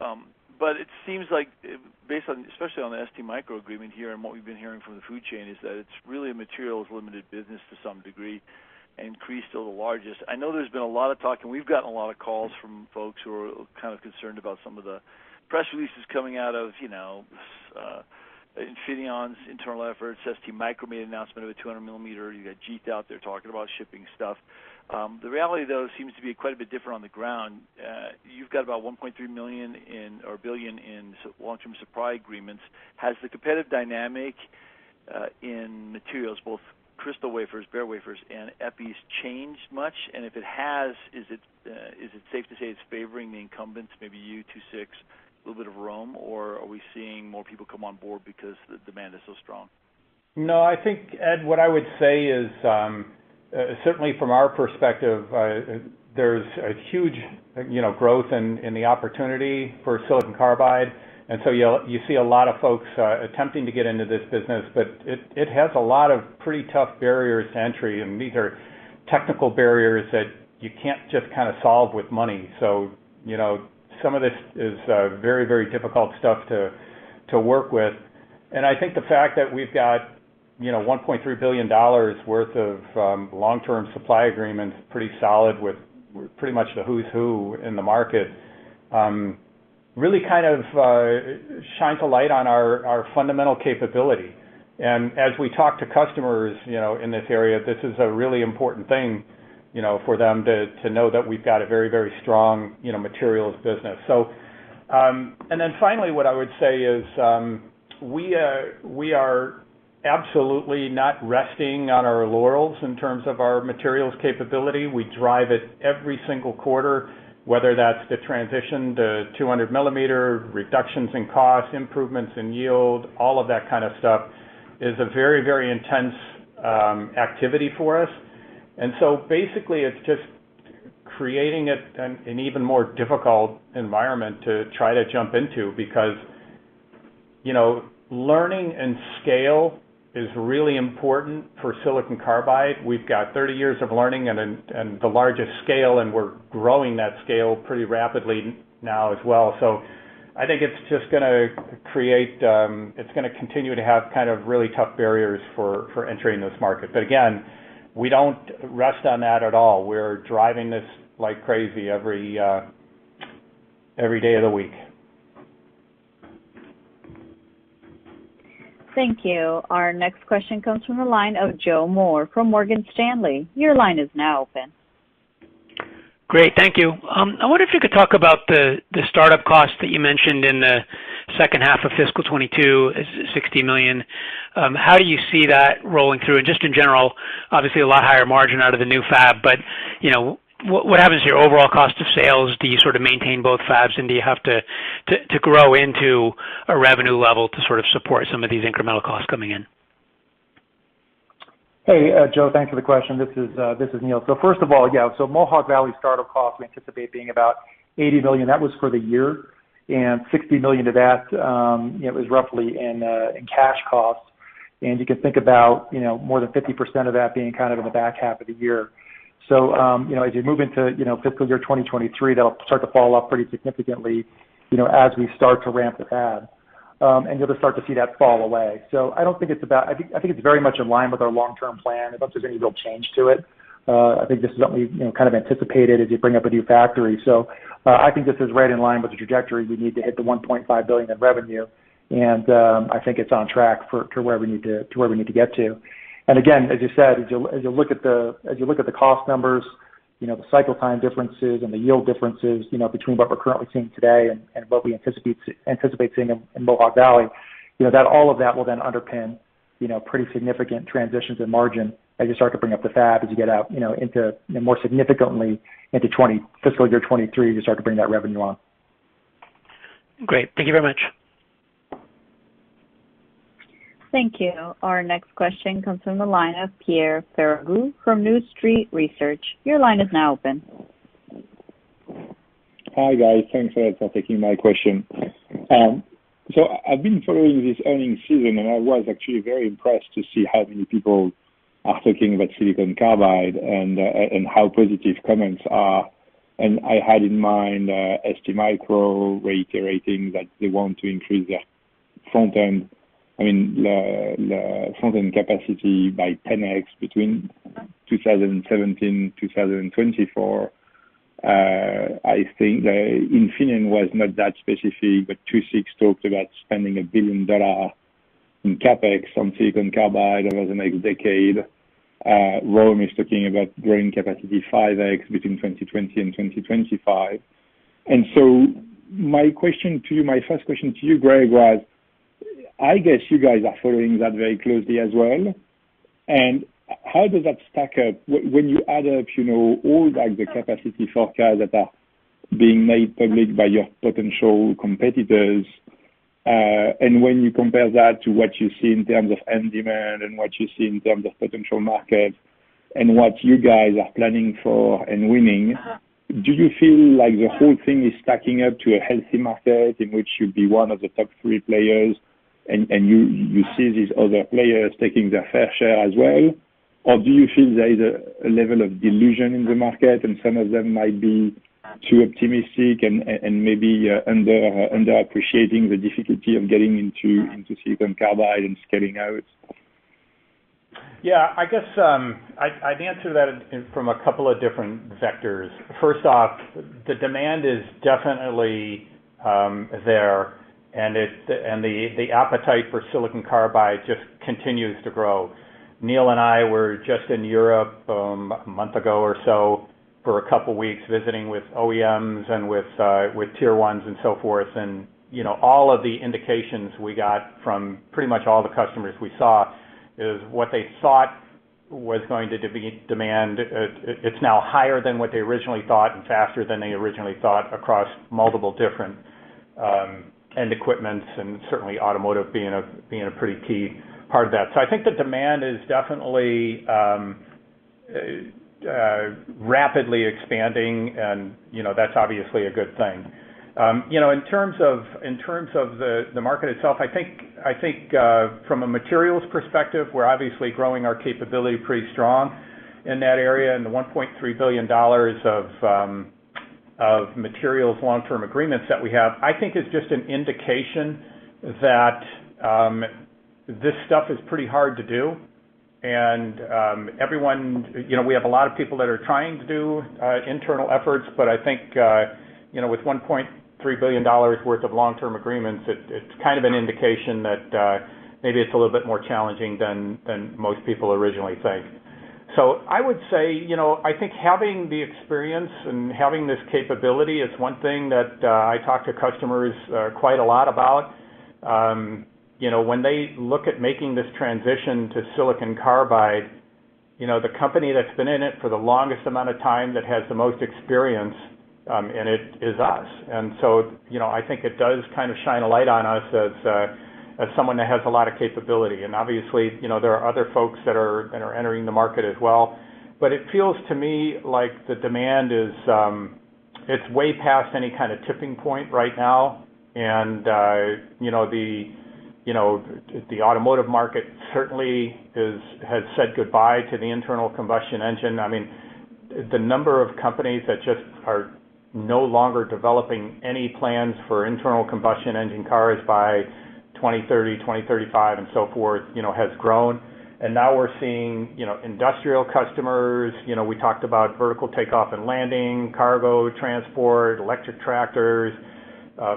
But it seems like, based on, especially on the ST Micro agreement here, and what we've been hearing from the food chain, is that it's really a materials limited business to some degree, and Cree's still the largest. I know there's been a lot of talk, and we've gotten a lot of calls from folks who are kind of concerned about some of the press releases coming out of, Infineon's internal efforts. ST Micro made an announcement of a 200 millimeter. You got Jeet out there talking about shipping stuff. The reality, though, seems to be quite a bit different on the ground. You've got about 1.3 billion in long-term supply agreements. Has the competitive dynamic in materials, both crystal wafers, bare wafers, and EPIs changed much? And if it has, is it safe to say it's favoring the incumbents, maybe you, 2.6, a little bit of Rome, or are we seeing more people come on board because the demand is so strong? No, I think, Ed, what I would say is certainly from our perspective, there's a huge, growth in the opportunity for silicon carbide. And so you see a lot of folks attempting to get into this business, but it has a lot of pretty tough barriers to entry, and these are technical barriers that you can't just kind of solve with money. So, some of this is very, very difficult stuff to work with. And I think the fact that we've got, $1.3 billion worth of long-term supply agreements, pretty solid with pretty much the who's who in the market, really kind of shines a light on our fundamental capability. And as we talk to customers, in this area, this is a really important thing, for them to know that we've got a very, very strong, materials business. So, and then finally, what I would say is we are absolutely not resting on our laurels in terms of our materials capability. We drive it every single quarter, whether that's the transition to 200 millimeter, reductions in cost, improvements in yield, all of that kind of stuff is a very, very intense activity for us. And so basically it's just creating an even more difficult environment to try to jump into because, learning and scale is really important for silicon carbide. We've got 30 years of learning and the largest scale, and we're growing that scale pretty rapidly now as well. So I think it's just going to create, it's going to continue to have kind of really tough barriers for entering this market. But again, we don't rest on that at all. We're driving this like crazy every day of the week. Thank you. Our next question comes from the line of Joe Moore from Morgan Stanley. Your line is now open. Great, thank you. I wonder if you could talk about the startup costs that you mentioned in the second half of fiscal 22, $60 million. How do you see that rolling through? And just in general, obviously a lot higher margin out of the new fab, but what happens to your overall cost of sales? Do you sort of maintain both fabs, and do you have to grow into a revenue level to sort of support some of these incremental costs coming in? Hey, Joe, thanks for the question. This is Neil. So first of all, so Mohawk Valley startup costs we anticipate being about $80 million. That was for the year, and $60 million of that, is roughly in cash costs. And you can think about, more than 50% of that being kind of in the back half of the year. So, as you move into, fiscal year 2023, that'll start to fall off pretty significantly, as we start to ramp the fab. And you'll just start to see that fall away. So I don't think it's I think it's very much in line with our long-term plan. I don't think there's any real change to it. I think this is something we, kind of anticipated as you bring up a new factory. So I think this is right in line with the trajectory we need to hit the $1.5 billion in revenue. And I think it's on track for where we need to get to. And again, as you said, as you look at the cost numbers, the cycle time differences and the yield differences, between what we're currently seeing today and what we anticipate seeing in Mohawk Valley, that all of that will then underpin, pretty significant transitions in margin as you start to bring up the fab, as you get out, into more significantly into fiscal year 23, you start to bring that revenue on. Great. Thank you very much. Thank you. Our next question comes from the line of Pierre Ferragu from New Street Research. Your line is now open. Hi, guys. Thanks a lot for taking my question. So I've been following this earnings season, and I was actually very impressed to see how many people are talking about silicon carbide and how positive comments are. And I had in mind STMicro reiterating that they want to increase their front-end, the front-end capacity by 10x between 2017 2024. I think Infineon was not that specific, but II-VI talked about spending $1 billion in capex on silicon carbide over the next decade. Rome is talking about growing capacity 5x between 2020 and 2025. And so my first question to you, Greg, was, I guess you guys are following that very closely as well. And how does that stack up when you add up, all like the capacity forecasts that are being made public by your potential competitors, and when you compare that to what you see in terms of end demand and what you see in terms of potential markets and what you guys are planning for and winning, do you feel like the whole thing is stacking up to a healthy market in which you'd be one of the top 3 players and you see these other players taking their fair share as well? Or do you feel there is a level of delusion in the market and some of them might be too optimistic and maybe underappreciating the difficulty of getting into silicon carbide and scaling out? Yeah, I guess I'd answer that from a couple of different vectors. First off, the demand is definitely there, and the appetite for silicon carbide just continues to grow. Neil and I were just in Europe a month ago or so for a couple weeks visiting with OEMs and with tier ones and so forth. And, all of the indications we got from pretty much all the customers we saw is what they thought was going to be demand. It's now higher than what they originally thought and faster than they originally thought across multiple different end equipments, and certainly automotive being a pretty key part of that. So I think the demand is definitely rapidly expanding, and that's obviously a good thing. In terms of the market itself, I think from a materials perspective, we're obviously growing our capability pretty strong in that area, and the $1.3 billion of materials long-term agreements that we have, I think is just an indication that this stuff is pretty hard to do, and everyone, we have a lot of people that are trying to do internal efforts, but I think, with $1.3 billion worth of long-term agreements, it's kind of an indication that maybe it's a little bit more challenging than most people originally think. So I would say, I think having the experience and having this capability is one thing that I talk to customers quite a lot about. When they look at making this transition to silicon carbide, the company that's been in it for the longest amount of time, that has the most experience in it, is us. And so, I think it does kind of shine a light on us as someone that has a lot of capability. And obviously, there are other folks that are entering the market as well. But it feels to me like the demand is it's way past any kind of tipping point right now. And the automotive market certainly has said goodbye to the internal combustion engine. I mean, the number of companies that just are no longer developing any plans for internal combustion engine cars by 2030, 2035, and so forth, has grown. And now we're seeing, industrial customers, we talked about vertical takeoff and landing, cargo transport, electric tractors,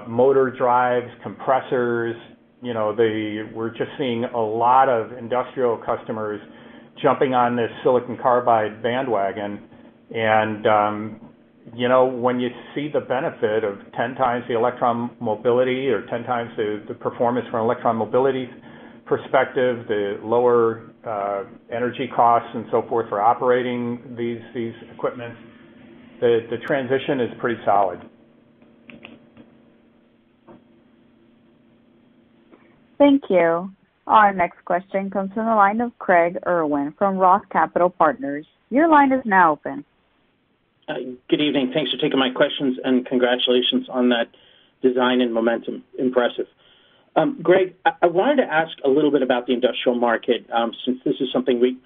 motor drives, compressors. We're just seeing a lot of industrial customers jumping on this silicon carbide bandwagon. And, when you see the benefit of 10 times the electron mobility, or 10 times the performance from an electron mobility perspective, the lower energy costs and so forth for operating these equipment, the transition is pretty solid. Thank you. Our next question comes from the line of Craig Irwin from Roth Capital Partners. Your line is now open. Good evening. Thanks for taking my questions, and congratulations on that design and momentum. Impressive. Greg, I wanted to ask a little bit about the industrial market, since this is something we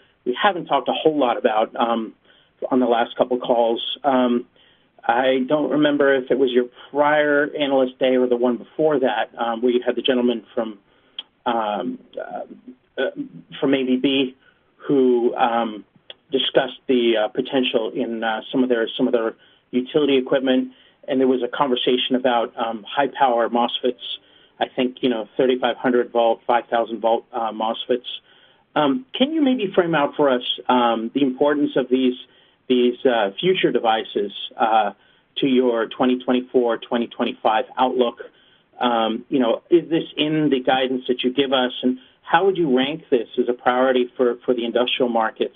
haven't talked a whole lot about on the last couple calls. I don't remember if it was your prior analyst day or the one before that, where you had the gentleman from ABB who discussed the potential in some of their utility equipment, and there was a conversation about high power MOSFETs. I think 3,500 volt, 5,000 volt MOSFETs. Can you maybe frame out for us the importance of these future devices to your 2024, 2025 outlook? Is this in the guidance that you give us, and how would you rank this as a priority for the industrial markets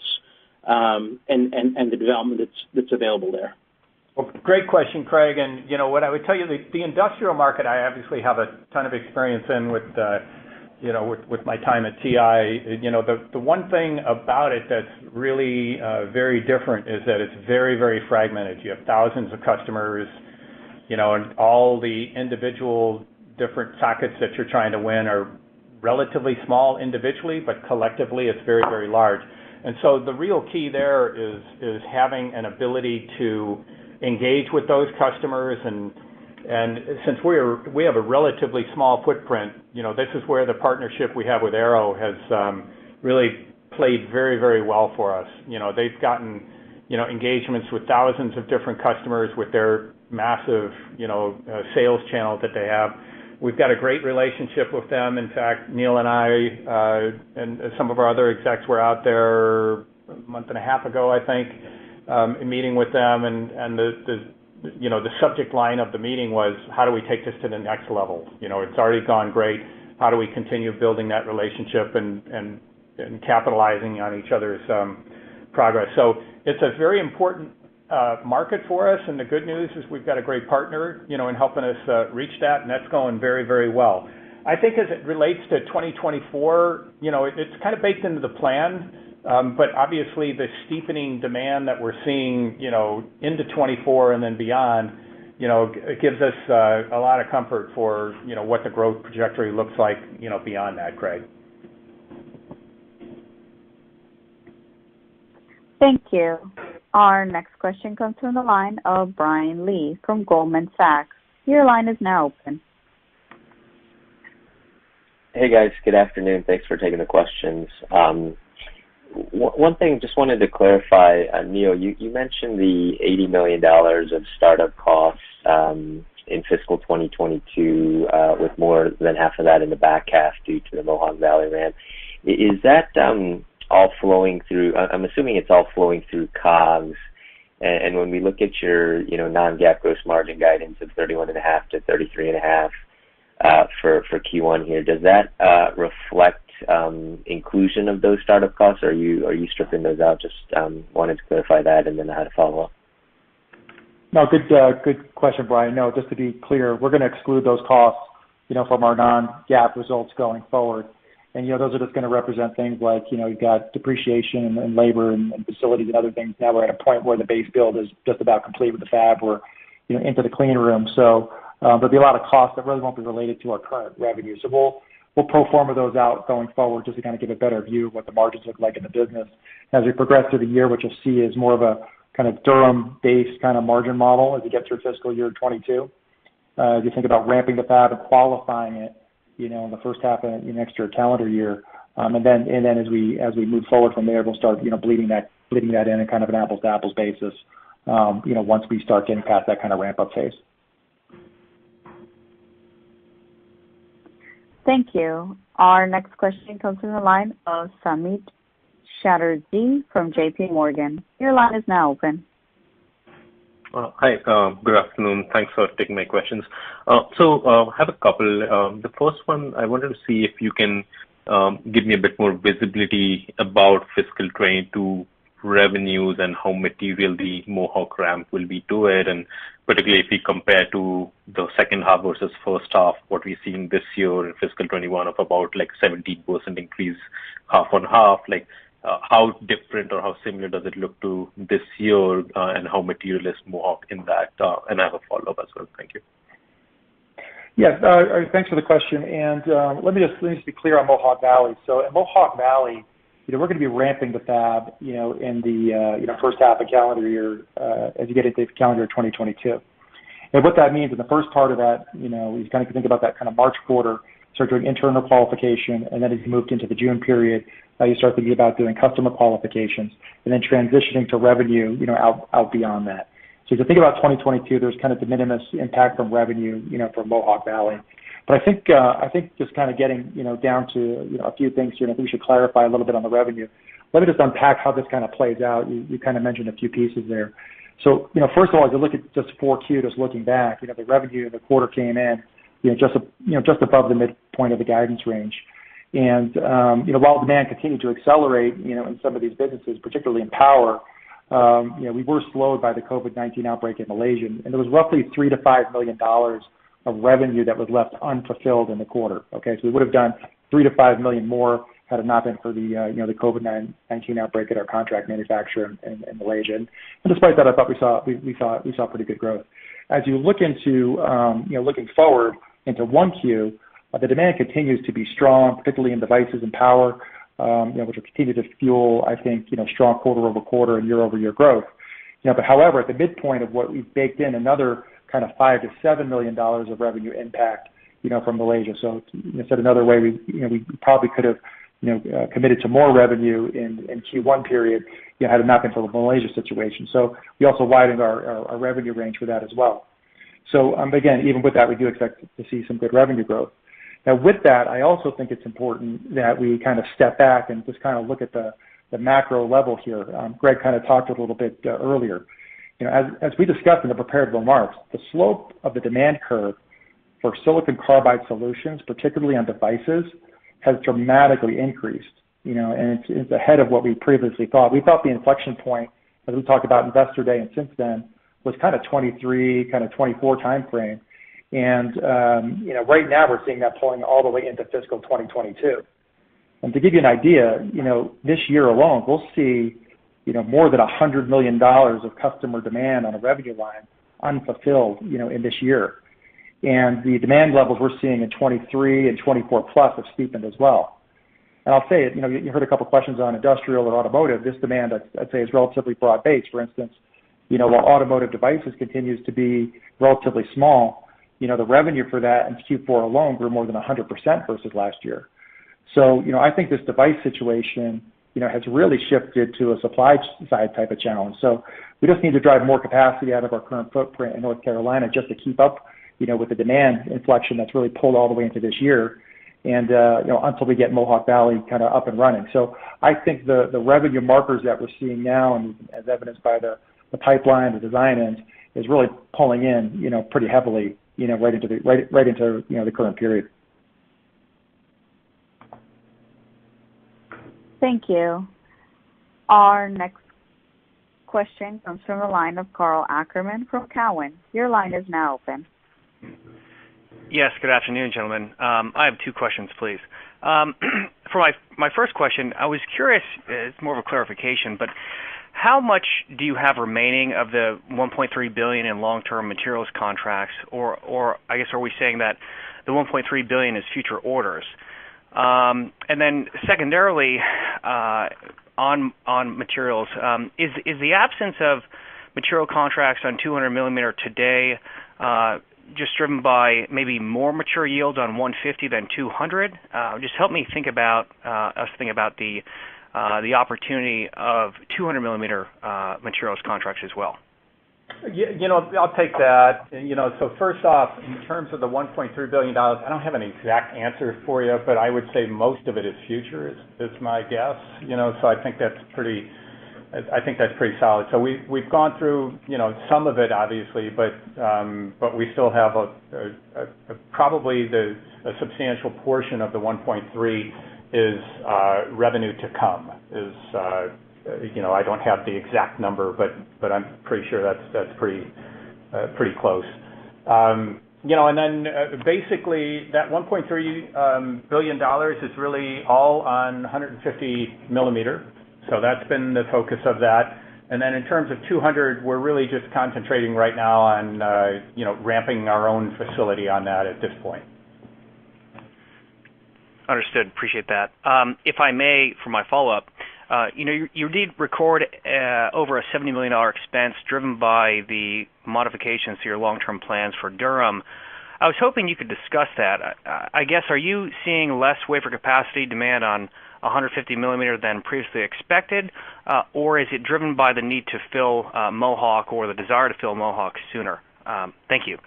and the development that's available there? Well, great question, Craig. And what I would tell you, the industrial market, I obviously have a ton of experience in with my time at TI. The one thing about it that's really very different is that it's very, very fragmented. You have thousands of customers, and all the individual different sockets that you're trying to win are relatively small individually, but collectively it's very, very large. And so the real key there is having an ability to engage with those customers, and since we have a relatively small footprint, this is where the partnership we have with Arrow has really played very, very well for us. They've gotten engagements with thousands of different customers with their massive sales channel that they have. We've got a great relationship with them. In fact, Neil and I and some of our other execs were out there a month and a half ago, I think, meeting with them, and the subject line of the meeting was, how do we take this to the next level? It's already gone great. How do we continue building that relationship and capitalizing on each other's progress? So it's a very important market for us, and the good news is we've got a great partner, in helping us reach that, and that's going very, very well. I think as it relates to 2024, it's kind of baked into the plan. But obviously the steepening demand that we're seeing, into 24 and then beyond, it gives us a lot of comfort for, what the growth trajectory looks like, beyond that, Craig. Thank you. Our next question comes from the line of Brian Lee from Goldman Sachs. Your line is now open. Hey guys, good afternoon. Thanks for taking the questions. One thing, just wanted to clarify, Neil, you mentioned the $80 million of startup costs in fiscal 2022, with more than half of that in the back half due to the Mohawk Valley ramp. Is that all flowing through? I'm assuming it's all flowing through COGS. And when we look at your non-GAAP gross margin guidance of 31.5 to 33.5 for Q1 here, does that reflect inclusion of those startup costs, or are you stripping those out? Just wanted to clarify that, and then I had a follow up. No, good question, Brian. No, just to be clear, we're going to exclude those costs, from our non-GAAP results going forward. And, those are just going to represent things like, you've got depreciation and labor and facilities and other things. Now we're at a point where the base build is just about complete with the fab. We're, into the clean room. So there'll be a lot of costs that really won't be related to our current revenue. So we'll pro forma those out going forward just to kind of give a better view of what the margins look like in the business. As we progress through the year, what you'll see is more of a kind of Durham-based kind of margin model as we get through fiscal year 22. As you think about ramping the fab and qualifying it, in the first half of next year calendar year, and then as we move forward from there, we'll start bleeding that in kind of an apples to apples basis. Once we start getting past that kind of ramp up phase. Thank you. Our next question comes from the line of Samik Chatterjee from JP Morgan. Your line is now open. Hi, good afternoon. Thanks for taking my questions. So I have a couple. The first one, I wanted to see if you can give me a bit more visibility about fiscal 22 revenues and how material the Mohawk ramp will be to it, and particularly if we compare to the second half versus first half, what we're seeing this year in fiscal 21 of about like 17% increase half on half. Like, how different or how similar does it look to this year, and how material is Mohawk in that? And I have a follow-up as well. Thank you. Yes, thanks for the question. And let me just be clear on Mohawk Valley. So at Mohawk Valley, we're going to be ramping the fab, in the first half of calendar year as you get into calendar 2022. And what that means in the first part of that, you kind of think about that kind of March quarter, start doing internal qualification, and then as you moved into the June period, you start thinking about doing customer qualifications, and then transitioning to revenue, out beyond that. So as you think about 2022, there's kind of de minimis impact from revenue, from Mohawk Valley. But I think just kind of getting, down to, a few things here, and I think we should clarify a little bit on the revenue. Let me just unpack how this kind of plays out. You kind of mentioned a few pieces there. So, first of all, as you look at just 4Q, just looking back, the revenue in the quarter came in, just above the midpoint of the guidance range. And, while demand continued to accelerate, in some of these businesses, particularly in power, we were slowed by the COVID-19 outbreak in Malaysia. And there was roughly $3 to $5 million of revenue that was left unfulfilled in the quarter. Okay, so we would have done $3 to $5 million more had it not been for the the COVID-19 outbreak at our contract manufacturer in Malaysia. And despite that, I thought we saw pretty good growth. As you look into looking forward into 1Q, the demand continues to be strong, particularly in devices and power, which will continue to fuel, I think, strong quarter-over-quarter and year-over-year growth. But however, at the midpoint of what we've baked in, another kind of $5 to $7 million of revenue impact, from Malaysia. So, said another way, we probably could have, committed to more revenue in Q1 period, had it not been for the Malaysia situation. So we also widened our revenue range for that as well. So again, even with that, we do expect to see some good revenue growth. Now, with that, I also think it's important that we kind of step back and just kind of look at the macro level here. Greg kind of talked a little bit earlier. As we discussed in the prepared remarks, the slope of the demand curve for silicon carbide solutions, particularly on devices, has dramatically increased. And it's ahead of what we previously thought. We thought the inflection point, as we talked about Investor Day and since then, was kind of 23, kind of 24 timeframe. And, right now we're seeing that pulling all the way into fiscal 2022. And to give you an idea, this year alone, we'll see, more than $100 million of customer demand on a revenue line unfulfilled, in this year. And the demand levels we're seeing in 23 and 24 plus have steepened as well. And I'll say it, you heard a couple questions on industrial or automotive. This demand, I'd say, is relatively broad-based. For instance, while automotive devices continues to be relatively small, the revenue for that in Q4 alone grew more than 100% versus last year. So, I think this device situation, has really shifted to a supply side type of challenge. So we just need to drive more capacity out of our current footprint in North Carolina just to keep up, with the demand inflection that's really pulled all the way into this year. And, until we get Mohawk Valley kind of up and running. So I think the revenue markers that we're seeing now, and as evidenced by the pipeline, the design ends, is really pulling in, pretty heavily, right into the current period. Thank you. Our next question comes from the line of Karl Ackerman from Cowen. Your line is now open. Yes, good afternoon, gentlemen. I have two questions, please. For my first question, I was curious, it's more of a clarification, but how much do you have remaining of the $1.3 billion in long-term materials contracts, or I guess are we saying that the $1.3 billion is future orders? And then secondarily, on materials, is the absence of material contracts on 200 millimeter today just driven by maybe more mature yields on 150 than 200? Just help me think about the opportunity of 200 millimeter materials contracts as well. I'll take that. So first off, in terms of the $1.3 billion, I don't have an exact answer for you, but I would say most of it is future, is my guess. So I think that's pretty solid. So we've gone through, some of it obviously, but we still have probably a substantial portion of the 1.3 is revenue to come. I don't have the exact number, but I'm pretty sure that's pretty close. And then basically that $1.3 billion is really all on 150 millimeter. So that's been the focus of that. And then in terms of 200, we're really just concentrating right now on, ramping our own facility on that at this point. Understood. Appreciate that. If I may, for my follow-up, you did record over a $70 million expense driven by the modifications to your long-term plans for Durham. I was hoping you could discuss that. I guess, are you seeing less wafer capacity demand on 150 millimeter than previously expected, or is it driven by the need to fill Mohawk or the desire to fill Mohawk sooner? Thank you.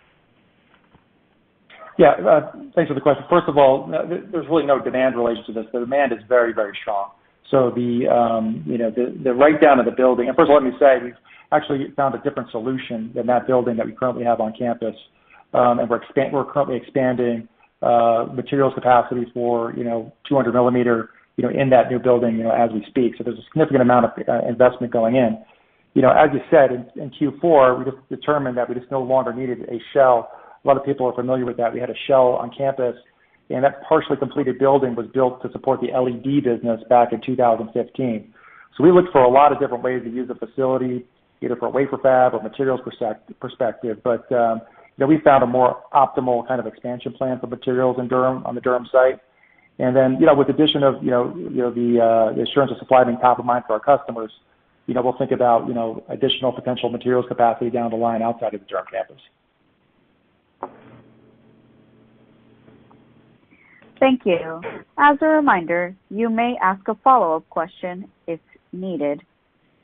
Yeah, thanks for the question. First of all, there's really no demand relation to this. The demand is very, very strong. So the write-down of the building, and first of all, let me say, we've actually found a different solution than that building that we currently have on campus. And we're currently expanding materials capacity for 200 millimeter in that new building as we speak. So there's a significant amount of investment going in. As you said, in Q4 we just determined that we just no longer needed a shell. A lot of people are familiar with that. We had a shell on campus, and that partially completed building was built to support the LED business back in 2015. So we looked for a lot of different ways to use the facility, either for wafer fab or materials perspective. But we found a more optimal kind of expansion plan for materials in Durham, on the Durham site. And then, with the addition of, the assurance of supply being top of mind for our customers, we'll think about, additional potential materials capacity down the line outside of the Durham campus. Thank you. As a reminder, you may ask a follow-up question if needed.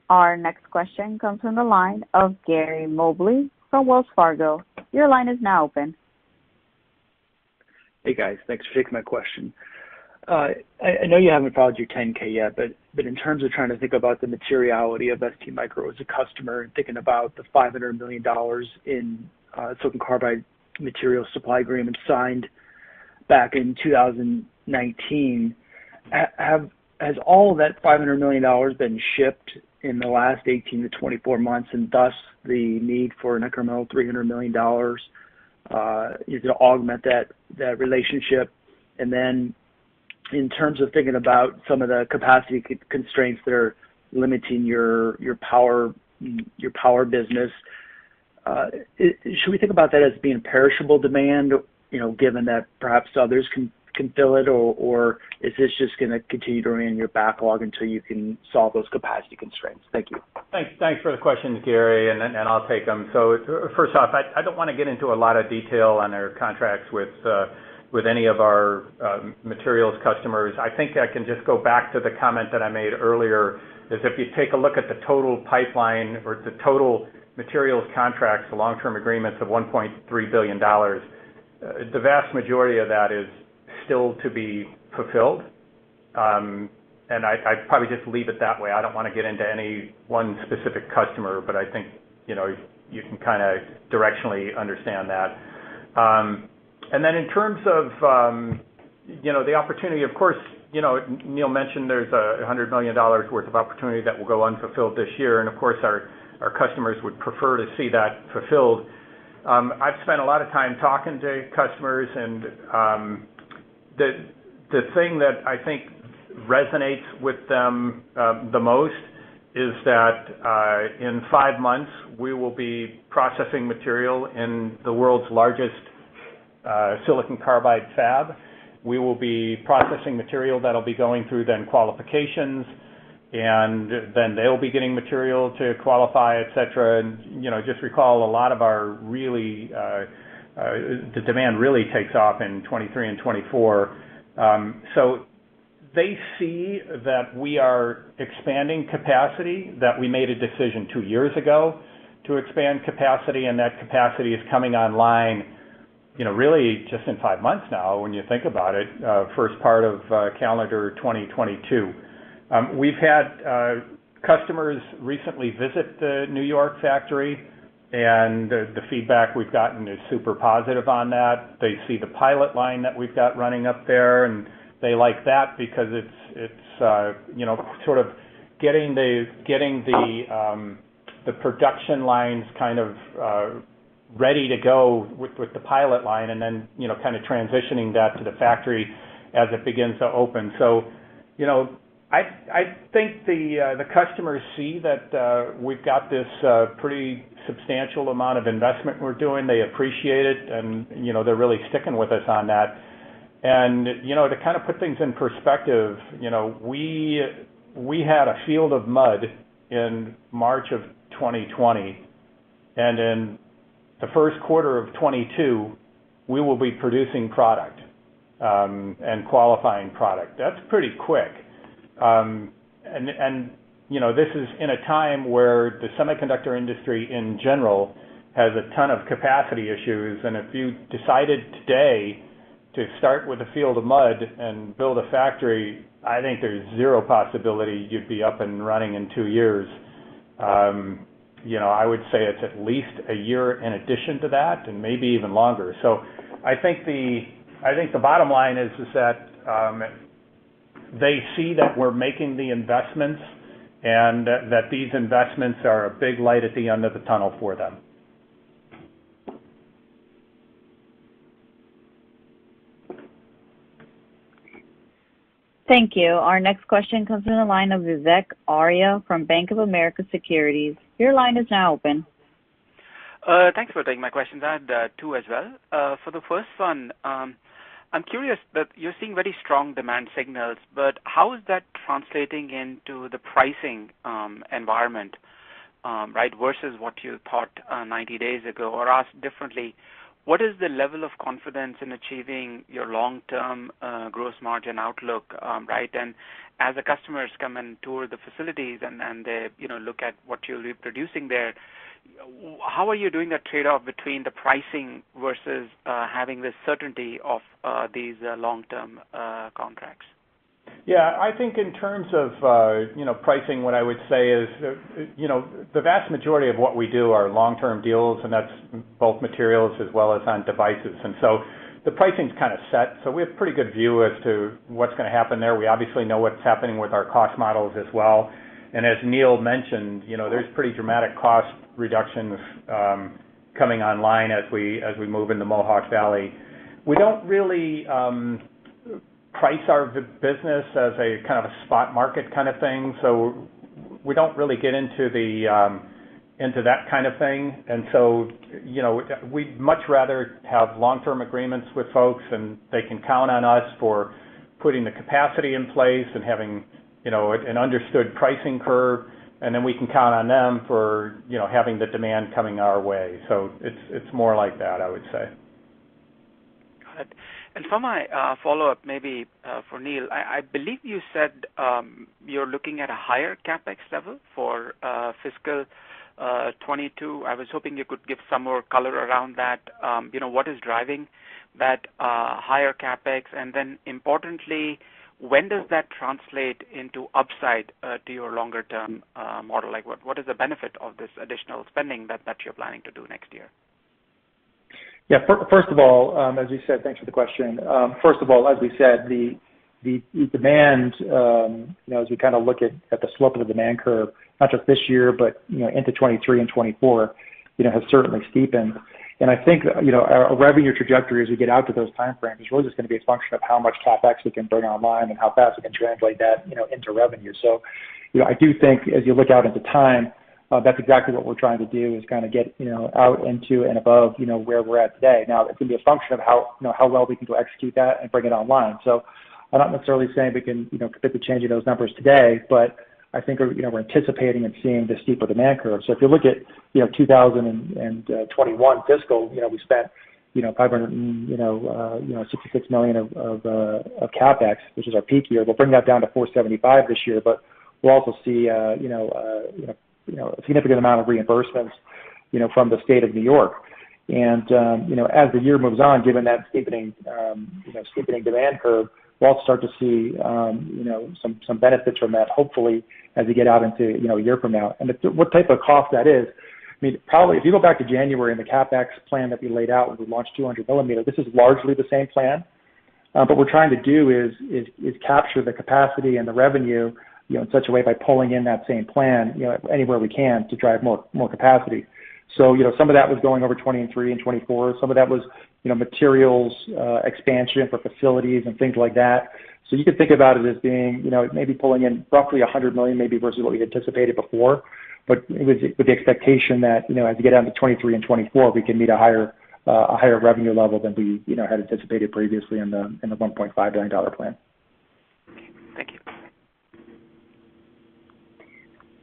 Our next question comes from the line of Gary Mobley from Wells Fargo. Your line is now open. Hey guys, thanks for taking my question. I know you haven't filed your 10K yet, but in terms of trying to think about the materiality of STMicro as a customer and thinking about the $500 million in silicon carbide material supply agreement signed back in 2019, has all of that $500 million been shipped in the last 18 to 24 months, and thus the need for an incremental $300 million is to augment that relationship? And then in terms of thinking about some of the capacity constraints that are limiting your power business, should we think about that as being perishable demand, given that perhaps others can fill it, or is this just going to continue to remain in your backlog until you can solve those capacity constraints? Thank you. Thanks for the questions, Gary, and I'll take them. So first off, I don't want to get into a lot of detail on our contracts with any of our materials customers. I think I can just go back to the comment that I made earlier, is if you take a look at the total pipeline or the total materials contracts, the long-term agreements of $1.3 billion, the vast majority of that is still to be fulfilled. And I'd probably just leave it that way. I don't want to get into any one specific customer, but I think, you can kind of directionally understand that. And then in terms of, the opportunity, of course, Neil mentioned there's $100 million worth of opportunity that will go unfulfilled this year. And of course, our customers would prefer to see that fulfilled. I've spent a lot of time talking to customers, and the thing that I think resonates with them the most is that in 5 months we will be processing material in the world's largest silicon carbide fab. We will be processing material that'll be going through then qualifications, and then they'll be getting material to qualify, et cetera. And, just recall a lot of our really, the demand really takes off in 23 and 24. So they see that we are expanding capacity, that we made a decision 2 years ago to expand capacity, and that capacity is coming online, really just in 5 months now, when you think about it, first part of calendar 2022. We've had customers recently visit the New York factory, and the feedback we've gotten is super positive on that. They see the pilot line that we've got running up there, and they like that because it's sort of getting the production lines kind of ready to go with the pilot line, and then kind of transitioning that to the factory as it begins to open. So I think the customers see that we've got this pretty substantial amount of investment we're doing. They appreciate it, and they're really sticking with us on that. And to kind of put things in perspective, we had a field of mud in March of 2020, and in the first quarter of 22, we will be producing product and qualifying product. That's pretty quick. This is in a time where the semiconductor industry in general has a ton of capacity issues, and if you decided today to start with a field of mud and build a factory, I think there's zero possibility you'd be up and running in 2 years. I would say it's at least a year in addition to that, and maybe even longer. So I think the bottom line is that they see that we're making the investments, and that these investments are a big light at the end of the tunnel for them. Thank you. Our next question comes from the line of Vivek Arya from Bank of America Securities. Your line is now open. Thanks for taking my questions. I had two as well. For the first one, I'm curious that you're seeing very strong demand signals, but how is that translating into the pricing environment, right, versus what you thought 90 days ago? Or asked differently, what is the level of confidence in achieving your long-term gross margin outlook, right? And as the customers come and tour the facilities and they look at what you'll be producing there, how are you doing that trade-off between the pricing versus having the certainty of these long-term contracts? Yeah, I think in terms of pricing, what I would say is the vast majority of what we do are long-term deals, and that's both materials as well as on devices. And so the pricing's kind of set, so we have a pretty good view as to what's going to happen there. We obviously know what's happening with our cost models as well. And as Neil mentioned, there's pretty dramatic cost reductions coming online as we move into Mohawk Valley. We don't really price our business as a kind of a spot market kind of thing, so we don't really get into that kind of thing. And so we'd much rather have long-term agreements with folks, and they can count on us for putting the capacity in place and having an understood pricing curve, and then we can count on them for having the demand coming our way. So it's more like that, I would say. Got it. And for my follow-up, maybe for Neil, I believe you said you're looking at a higher CapEx level for fiscal 22. I was hoping you could give some more color around that. What is driving that higher CapEx, and then importantly, when does that translate into upside to your longer-term model? Like, what is the benefit of this additional spending that you're planning to do next year? Yeah, first of all, as we said, thanks for the question. First of all, as we said, the demand, as we kind of look at the slope of the demand curve, not just this year, but into 23 and 24, has certainly steepened. And I think our revenue trajectory as we get out to those timeframes is really just going to be a function of how much CapEx we can bring online and how fast we can translate that into revenue. So, I do think as you look out into time, that's exactly what we're trying to do, is kind of get out into and above where we're at today. Now it's going to be a function of how well we can go execute that and bring it online. So I'm not necessarily saying we can commit to changing those numbers today, but I think we're anticipating and seeing the steeper demand curve. So if you look at 2021 fiscal, we spent $566 million of capex, which is our peak year. We'll bring that down to $475 this year, but we'll also see a significant amount of reimbursements from the state of New York. And as the year moves on, given that steepening demand curve, we'll also start to see some benefits from that, hopefully, as we get out into a year from now. And what type of cost that is, I mean, probably if you go back to January and the CapEx plan that we laid out when we launched 200 millimeter, this is largely the same plan. But what we're trying to do is capture the capacity and the revenue in such a way by pulling in that same plan anywhere we can to drive more capacity. So some of that was going over 23 and 24. Some of that was materials expansion for facilities and things like that. So you can think about it as being, maybe pulling in roughly $100 million, maybe versus what we anticipated before, but it was with the expectation that as we get down to 23 and 24, we can meet a higher revenue level than we had anticipated previously in the $1.5 billion plan. Thank you.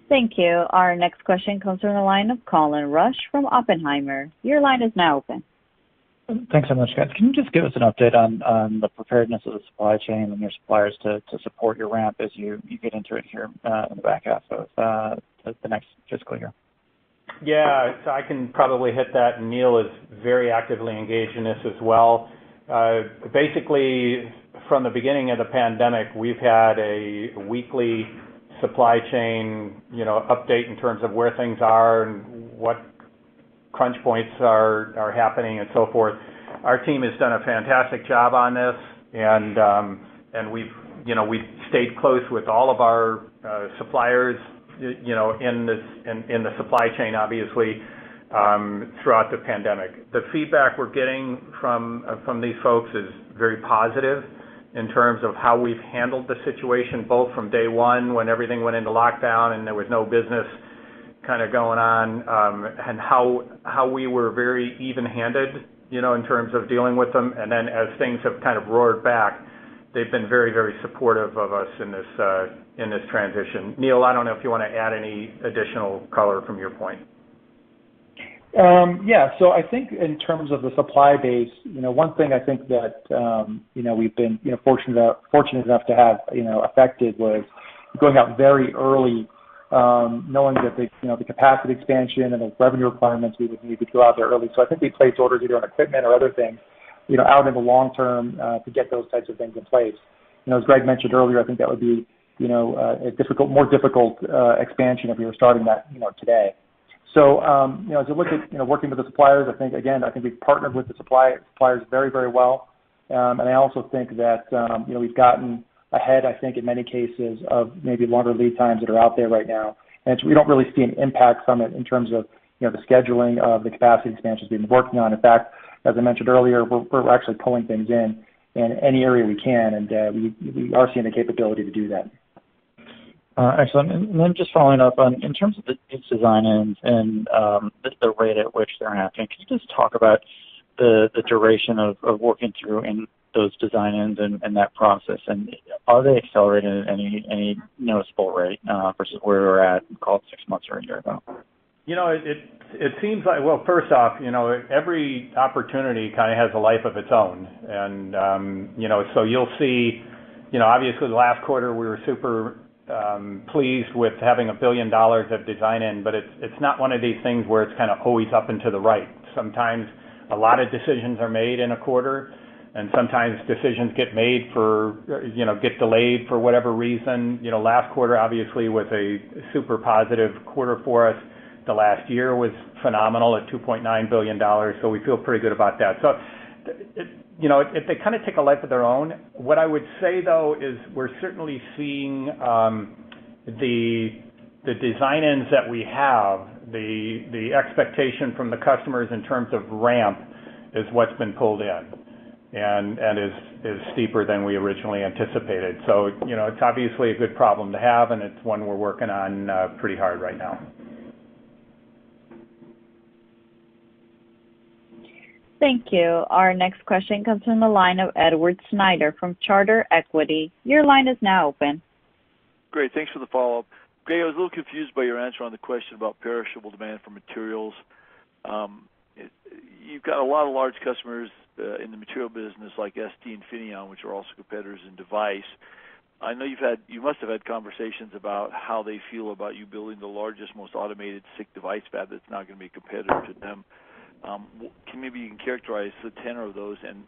Thank you. Our next question comes from the line of Colin Rusch from Oppenheimer. Your line is now open. Thanks so much, guys. Can you just give us an update on the preparedness of the supply chain and your suppliers to support your ramp as you get into it here in the back half of the next fiscal year? Yeah, so I can probably hit that. Neil is very actively engaged in this as well. Basically, from the beginning of the pandemic, we've had a weekly supply chain, update in terms of where things are and what crunch points are happening and so forth. Our team has done a fantastic job on this, and we've stayed close with all of our suppliers, in the supply chain, obviously, throughout the pandemic. The feedback we're getting from these folks is very positive in terms of how we've handled the situation, both from day one when everything went into lockdown and there was no business kind of going on, and how we were very even-handed, in terms of dealing with them. And then as things have kind of roared back, they've been very, very supportive of us in this transition. Neil, I don't know if you want to add any additional color from your point. Yeah, so I think in terms of the supply base, one thing I think that we've been fortunate enough to have affected was going out very early, knowing that the capacity expansion and the revenue requirements we would need to go out there early. So I think we placed orders either on equipment or other things, out in the long term to get those types of things in place. As Greg mentioned earlier, I think that would be a more difficult expansion if we were starting that today. So as you look at working with the suppliers, I think we've partnered with the suppliers very, very well, and I also think that we've gotten ahead, I think, in many cases of maybe longer lead times that are out there right now, and we don't really see an impact from it in terms of the scheduling of the capacity expansions we've been working on. In fact, as I mentioned earlier, we're actually pulling things in any area we can, and we are seeing the capability to do that. Excellent. And then just following up on, in terms of these design-ins and the rate at which they're happening, can you just talk about the duration of working through in those design-ins and that process, and are they accelerating at any noticeable rate versus where we were at, call it 6 months or a year ago? It seems like, well, first off, every opportunity kind of has a life of its own, and so you'll see, obviously the last quarter we were super pleased with having $1 billion of design in, but it's not one of these things where it's kind of always up and to the right. Sometimes a lot of decisions are made in a quarter, and sometimes decisions get made get delayed for whatever reason. Last quarter obviously was a super positive quarter for us. The last year was phenomenal at $2.9 billion, so we feel pretty good about that. So, they kind of take a life of their own. What I would say, though, is we're certainly seeing the design-ins that we have, the expectation from the customers in terms of ramp is what's been pulled in, and is steeper than we originally anticipated. So, it's obviously a good problem to have, and it's one we're working on pretty hard right now. Thank you. Our next question comes from the line of Edward Snyder from Charter Equity. Your line is now open. Great. Thanks for the follow-up. Greg, I was a little confused by your answer on the question about perishable demand for materials. You've got a lot of large customers in the material business like ST and Infineon, which are also competitors in device. I know you must have had conversations about how they feel about you building the largest, most automated SiC device fab that's not going to be a competitor to them. Maybe you can characterize the tenor of those and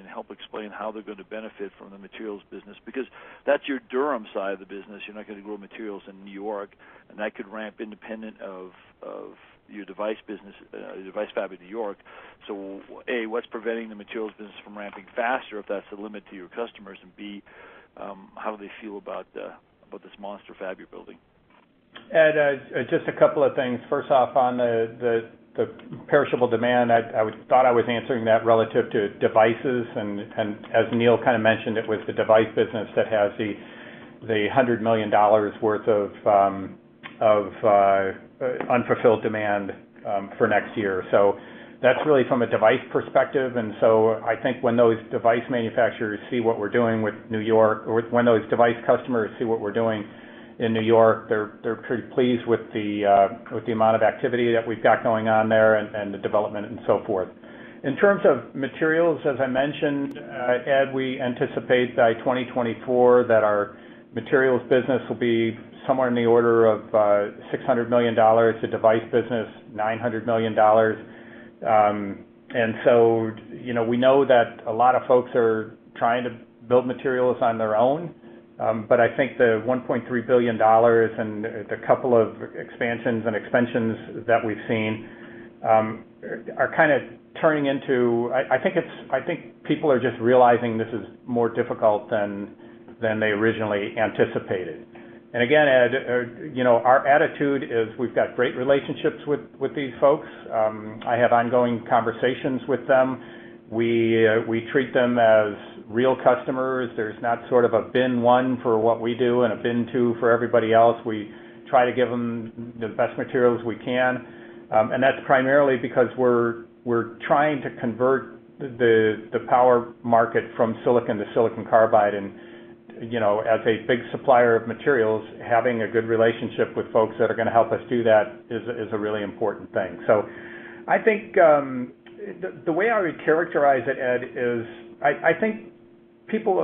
help explain how they're going to benefit from the materials business, because that's your Durham side of the business. You're not going to grow materials in New York, and that could ramp independent of your device business, device fab in New York. So, A, what's preventing the materials business from ramping faster if that's the limit to your customers, and B, how do they feel about this monster fab you're building? Ed, just a couple of things. First off, on the the perishable demand, thought I was answering that relative to devices, and as Neil kind of mentioned, it was the device business that has the $100 million worth of unfulfilled demand for next year. So that's really from a device perspective, and so I think when those device manufacturers see what we're doing with New York, or when those device customers see what we're doing in New York, they're pretty pleased with the amount of activity that we've got going on there and the development and so forth. In terms of materials, as I mentioned, Ed, we anticipate by 2024 that our materials business will be somewhere in the order of $600 million, the device business $900 million. And so, we know that a lot of folks are trying to build materials on their own, but I think the $1.3 billion and the couple of expansions and extensions that we've seen are kind of turning into, I think people are just realizing this is more difficult than they originally anticipated. And again, Ed, our attitude is we've got great relationships with these folks. I have ongoing conversations with them. We treat them as real customers. There's not sort of a bin one for what we do and a bin two for everybody else. We try to give them the best materials we can, and that's primarily because we're trying to convert the power market from silicon to silicon carbide, and as a big supplier of materials, having a good relationship with folks that are going to help us do that is a really important thing. So I think the way I would characterize it, Ed, is I think people,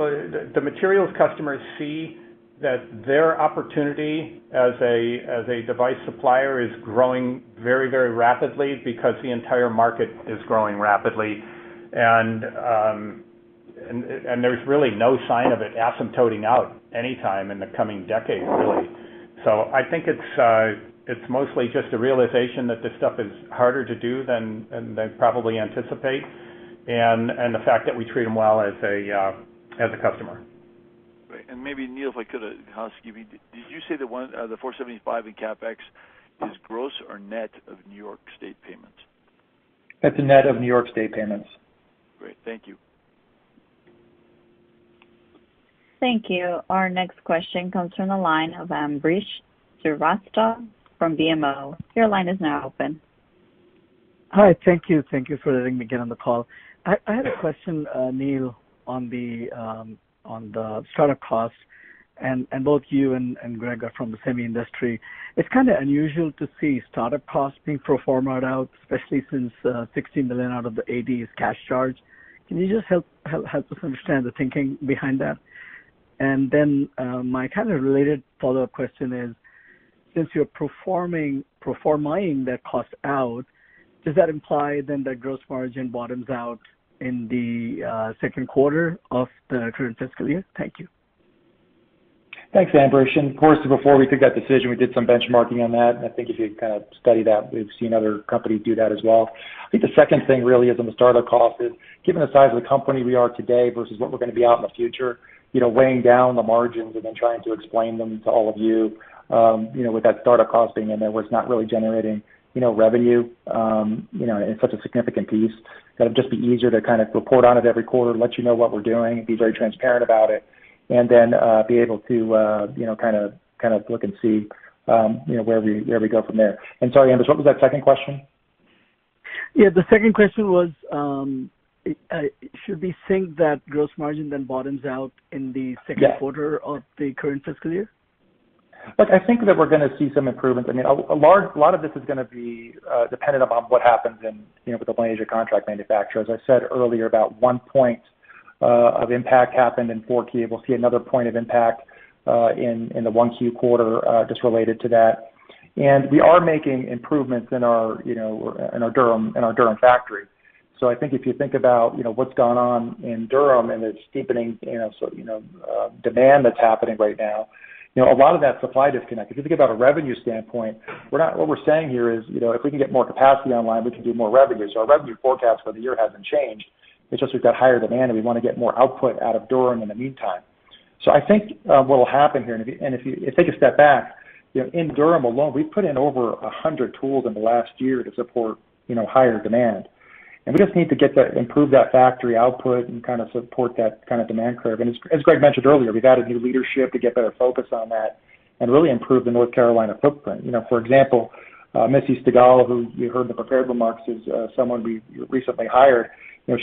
the materials customers see that their opportunity as a device supplier is growing very, very rapidly because the entire market is growing rapidly. And there's really no sign of it asymptoting out anytime in the coming decade, really. So I think it's mostly just a realization that this stuff is harder to do than they probably anticipate, and the fact that we treat them well as a customer. Right. And maybe Neil, if I could, housekeeping, did you say the $475 in CapEx is gross or net of New York State payments? That's a net of New York State payments. Great. Thank you. Thank you. Our next question comes from the line of Ambrish Srivastava from BMO. Your line is now open. Hi, thank you. Thank you for letting me get on the call. I had a question, Neil, on the startup costs, and both you and Greg are from the semi industry. It's kind of unusual to see startup costs being pro forma'd out, especially since $60 million out of the 80 is cash charge. Can you just help us understand the thinking behind that? And then my kind of related follow-up question is, since you're performing that cost out, does that imply then that gross margin bottoms out in the second quarter of the current fiscal year? Thank you. Thanks, Ambrish. And of course, before we took that decision, we did some benchmarking on that. And I think if you kind of study that, we've seen other companies do that as well. I think the second thing really is on the startup cost is, given the size of the company we are today versus what we're going to be out in the future, weighing down the margins and then trying to explain them to all of you, with that startup cost being in there where it's not really generating, revenue, it's such a significant piece that it'd just be easier to kind of report on it every quarter, let you know what we're doing, be very transparent about it, and then be able to, kind of look and see, where we go from there. And sorry, Ambrish, what was that second question? Yeah, the second question was, should we think that gross margin then bottoms out in the second quarter of the current fiscal year? Look, I think that we're going to see some improvements. I mean, a lot of this is going to be dependent upon what happens with the Malaysia contract manufacturer. As I said earlier, about 1 point of impact happened in 4Q. We'll see another point of impact in the 1Q quarter just related to that. And we are making improvements in our Durham factory. So I think if you think about what's gone on in Durham and the steepening demand that's happening right now, a lot of that supply disconnect. If you think about a revenue standpoint, what we're saying here is, if we can get more capacity online, we can do more revenue. So our revenue forecast for the year hasn't changed. It's just we've got higher demand and we want to get more output out of Durham in the meantime. So I think what will happen here, and if you take a step back, in Durham alone, we've put in over 100 tools in the last year to support higher demand. And we just need to improve that factory output and kind of support that kind of demand curve. And as Greg mentioned earlier, we've added new leadership to get better focus on that and really improve the North Carolina footprint. For example, Missy Stegall, who you heard in the prepared remarks, is someone we recently hired.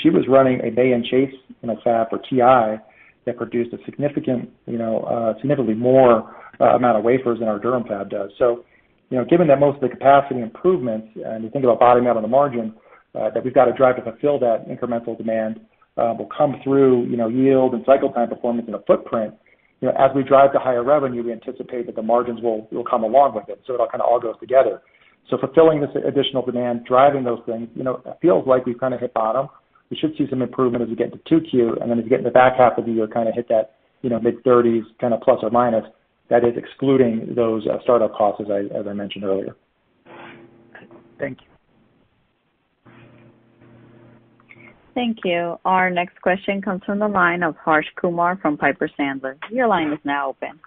She was running a Bay and Chase fab for TI that produced a significantly more amount of wafers than our Durham fab does. So, given that most of the capacity improvements, and you think about bottoming out on the margin, that we've got to drive to fulfill that incremental demand will come through, yield and cycle time performance in the footprint. As we drive to higher revenue, we anticipate that the margins will come along with it. So it all kind of all goes together. So fulfilling this additional demand, driving those things, it feels like we've kind of hit bottom. We should see some improvement as we get into 2Q, and then as we get in the back half of the year, kind of hit that, mid-30s, kind of plus or minus. That is excluding those startup costs, as I mentioned earlier. Thank you. Thank you. Our next question comes from the line of Harsh Kumar from Piper Sandler. Your line is now open.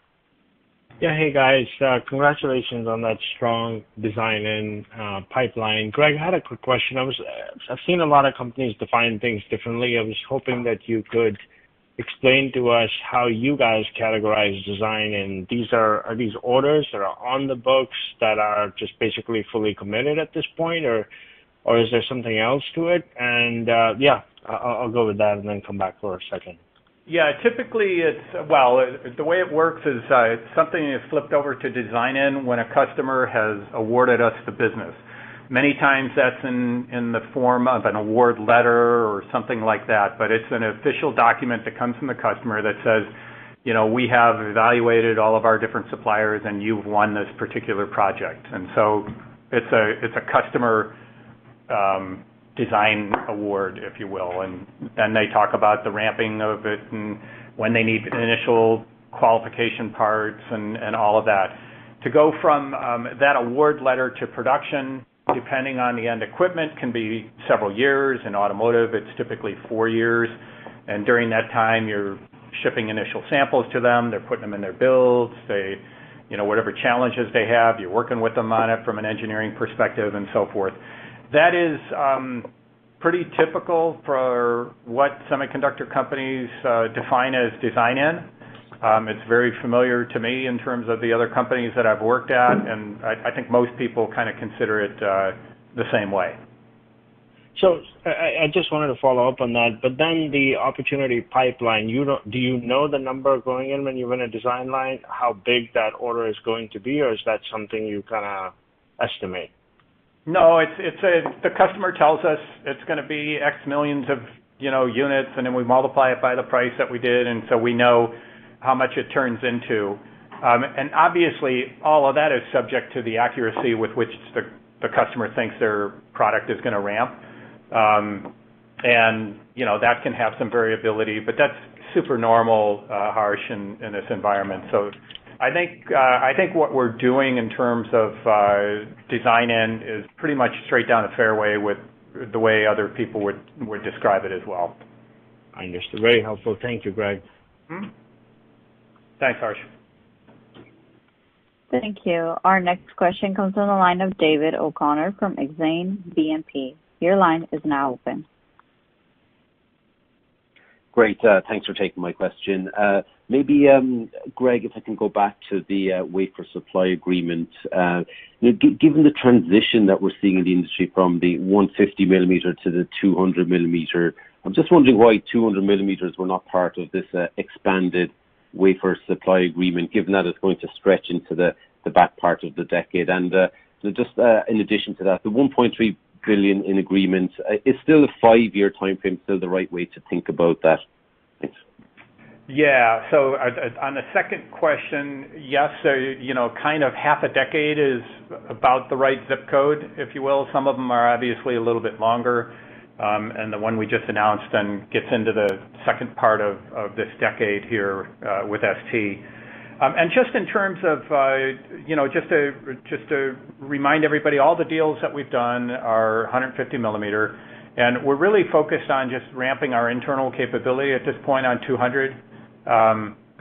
Yeah, hey guys, congratulations on that strong design-in pipeline. Greg, I had a quick question. I've seen a lot of companies define things differently. I was hoping that you could explain to us how you guys categorize design-in. Are these orders that are on the books that are just basically fully committed at this point, or is there something else to it? And I'll go with that and then come back for a second. Yeah, typically the way it works is something is flipped over to design-in when a customer has awarded us the business. Many times that's in the form of an award letter or something like that, but it's an official document that comes from the customer that says, we have evaluated all of our different suppliers and you've won this particular project. And so it's a customer design award, if you will, and then they talk about the ramping of it and when they need initial qualification parts and all of that. To go from that award letter to production, depending on the end equipment, can be several years. In automotive, it's typically 4 years, and during that time, you're shipping initial samples to them. They're putting them in their builds. Whatever challenges they have, you're working with them on it from an engineering perspective and so forth. That is pretty typical for what semiconductor companies define as design-in. It's very familiar to me in terms of the other companies that I've worked at, and I think most people kind of consider it the same way. So I just wanted to follow up on that, but then the opportunity pipeline, do you know the number going in when you win a design line, how big that order is going to be, or is that something you kind of estimate? No, the customer tells us it's going to be X millions of units, and then we multiply it by the price that we did, and so we know how much it turns into. And obviously, all of that is subject to the accuracy with which the customer thinks their product is going to ramp. And that can have some variability, but that's super normal, Harsh, in this environment. So I think what we're doing in terms of design-in is pretty much straight down the fairway with the way other people would describe it as well. I understood. Very helpful. Thank you, Greg. Mm-hmm. Thanks, Harsh. Thank you. Our next question comes from the line of David O'Connor from Exane BNP. Your line is now open. Great. Thanks for taking my question. Maybe, Greg, if I can go back to the wafer supply agreement. Given the transition that we're seeing in the industry from the 150 millimeter to the 200 millimeter, I'm just wondering why 200 millimeters were not part of this expanded wafer supply agreement, given that it's going to stretch into the back part of the decade. And just in addition to that, the 1.3 billion in agreement, is still a 5-year time frame still the right way to think about that? Thanks. Yeah, so on the second question, yes, kind of half a decade is about the right zip code, if you will. Some of them are obviously a little bit longer, and the one we just announced then gets into the second part of this decade here with ST. And just in terms of, just to remind everybody, all the deals that we've done are 150 millimeter, and we're really focused on just ramping our internal capability at this point on 200.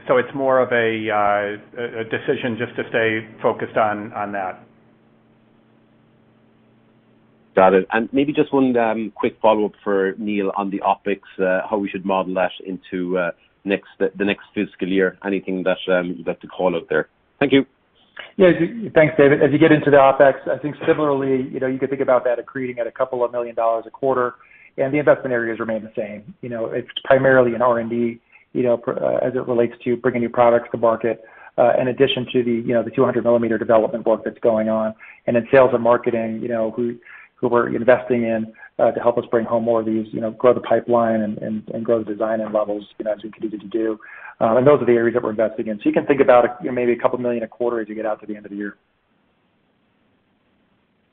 So it's more of a decision just to stay focused on that. Got it. And maybe just one quick follow-up for Neil on the OpEx, how we should model that into the next fiscal year. Anything that you'd like to call out there? Thank you. Yeah, thanks, David. As you get into the OpEx, I think similarly, you could think about that accreting at a couple of $1 million a quarter, and the investment areas remain the same. It's primarily in R&D, as it relates to bringing new products to market, in addition to the 200 millimeter development work that's going on, and in sales and marketing, who we're investing in to help us bring home more of these, grow the pipeline and grow the design-in levels, as we continue to do. And those are the areas that we're investing in. So you can think about maybe a couple million a quarter as you get out to the end of the year.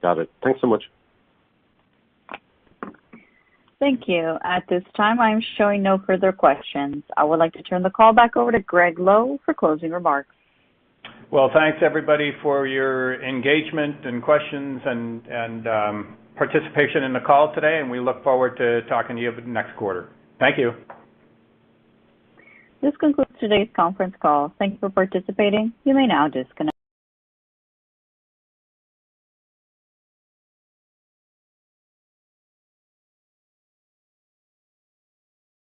Got it. Thanks so much. Thank you. At this time, I'm showing no further questions. I would like to turn the call back over to Greg Lowe for closing remarks. Well, thanks everybody for your engagement and questions and participation in the call today, and we look forward to talking to you next quarter. Thank you. This concludes today's conference call. Thank you for participating. You may now disconnect.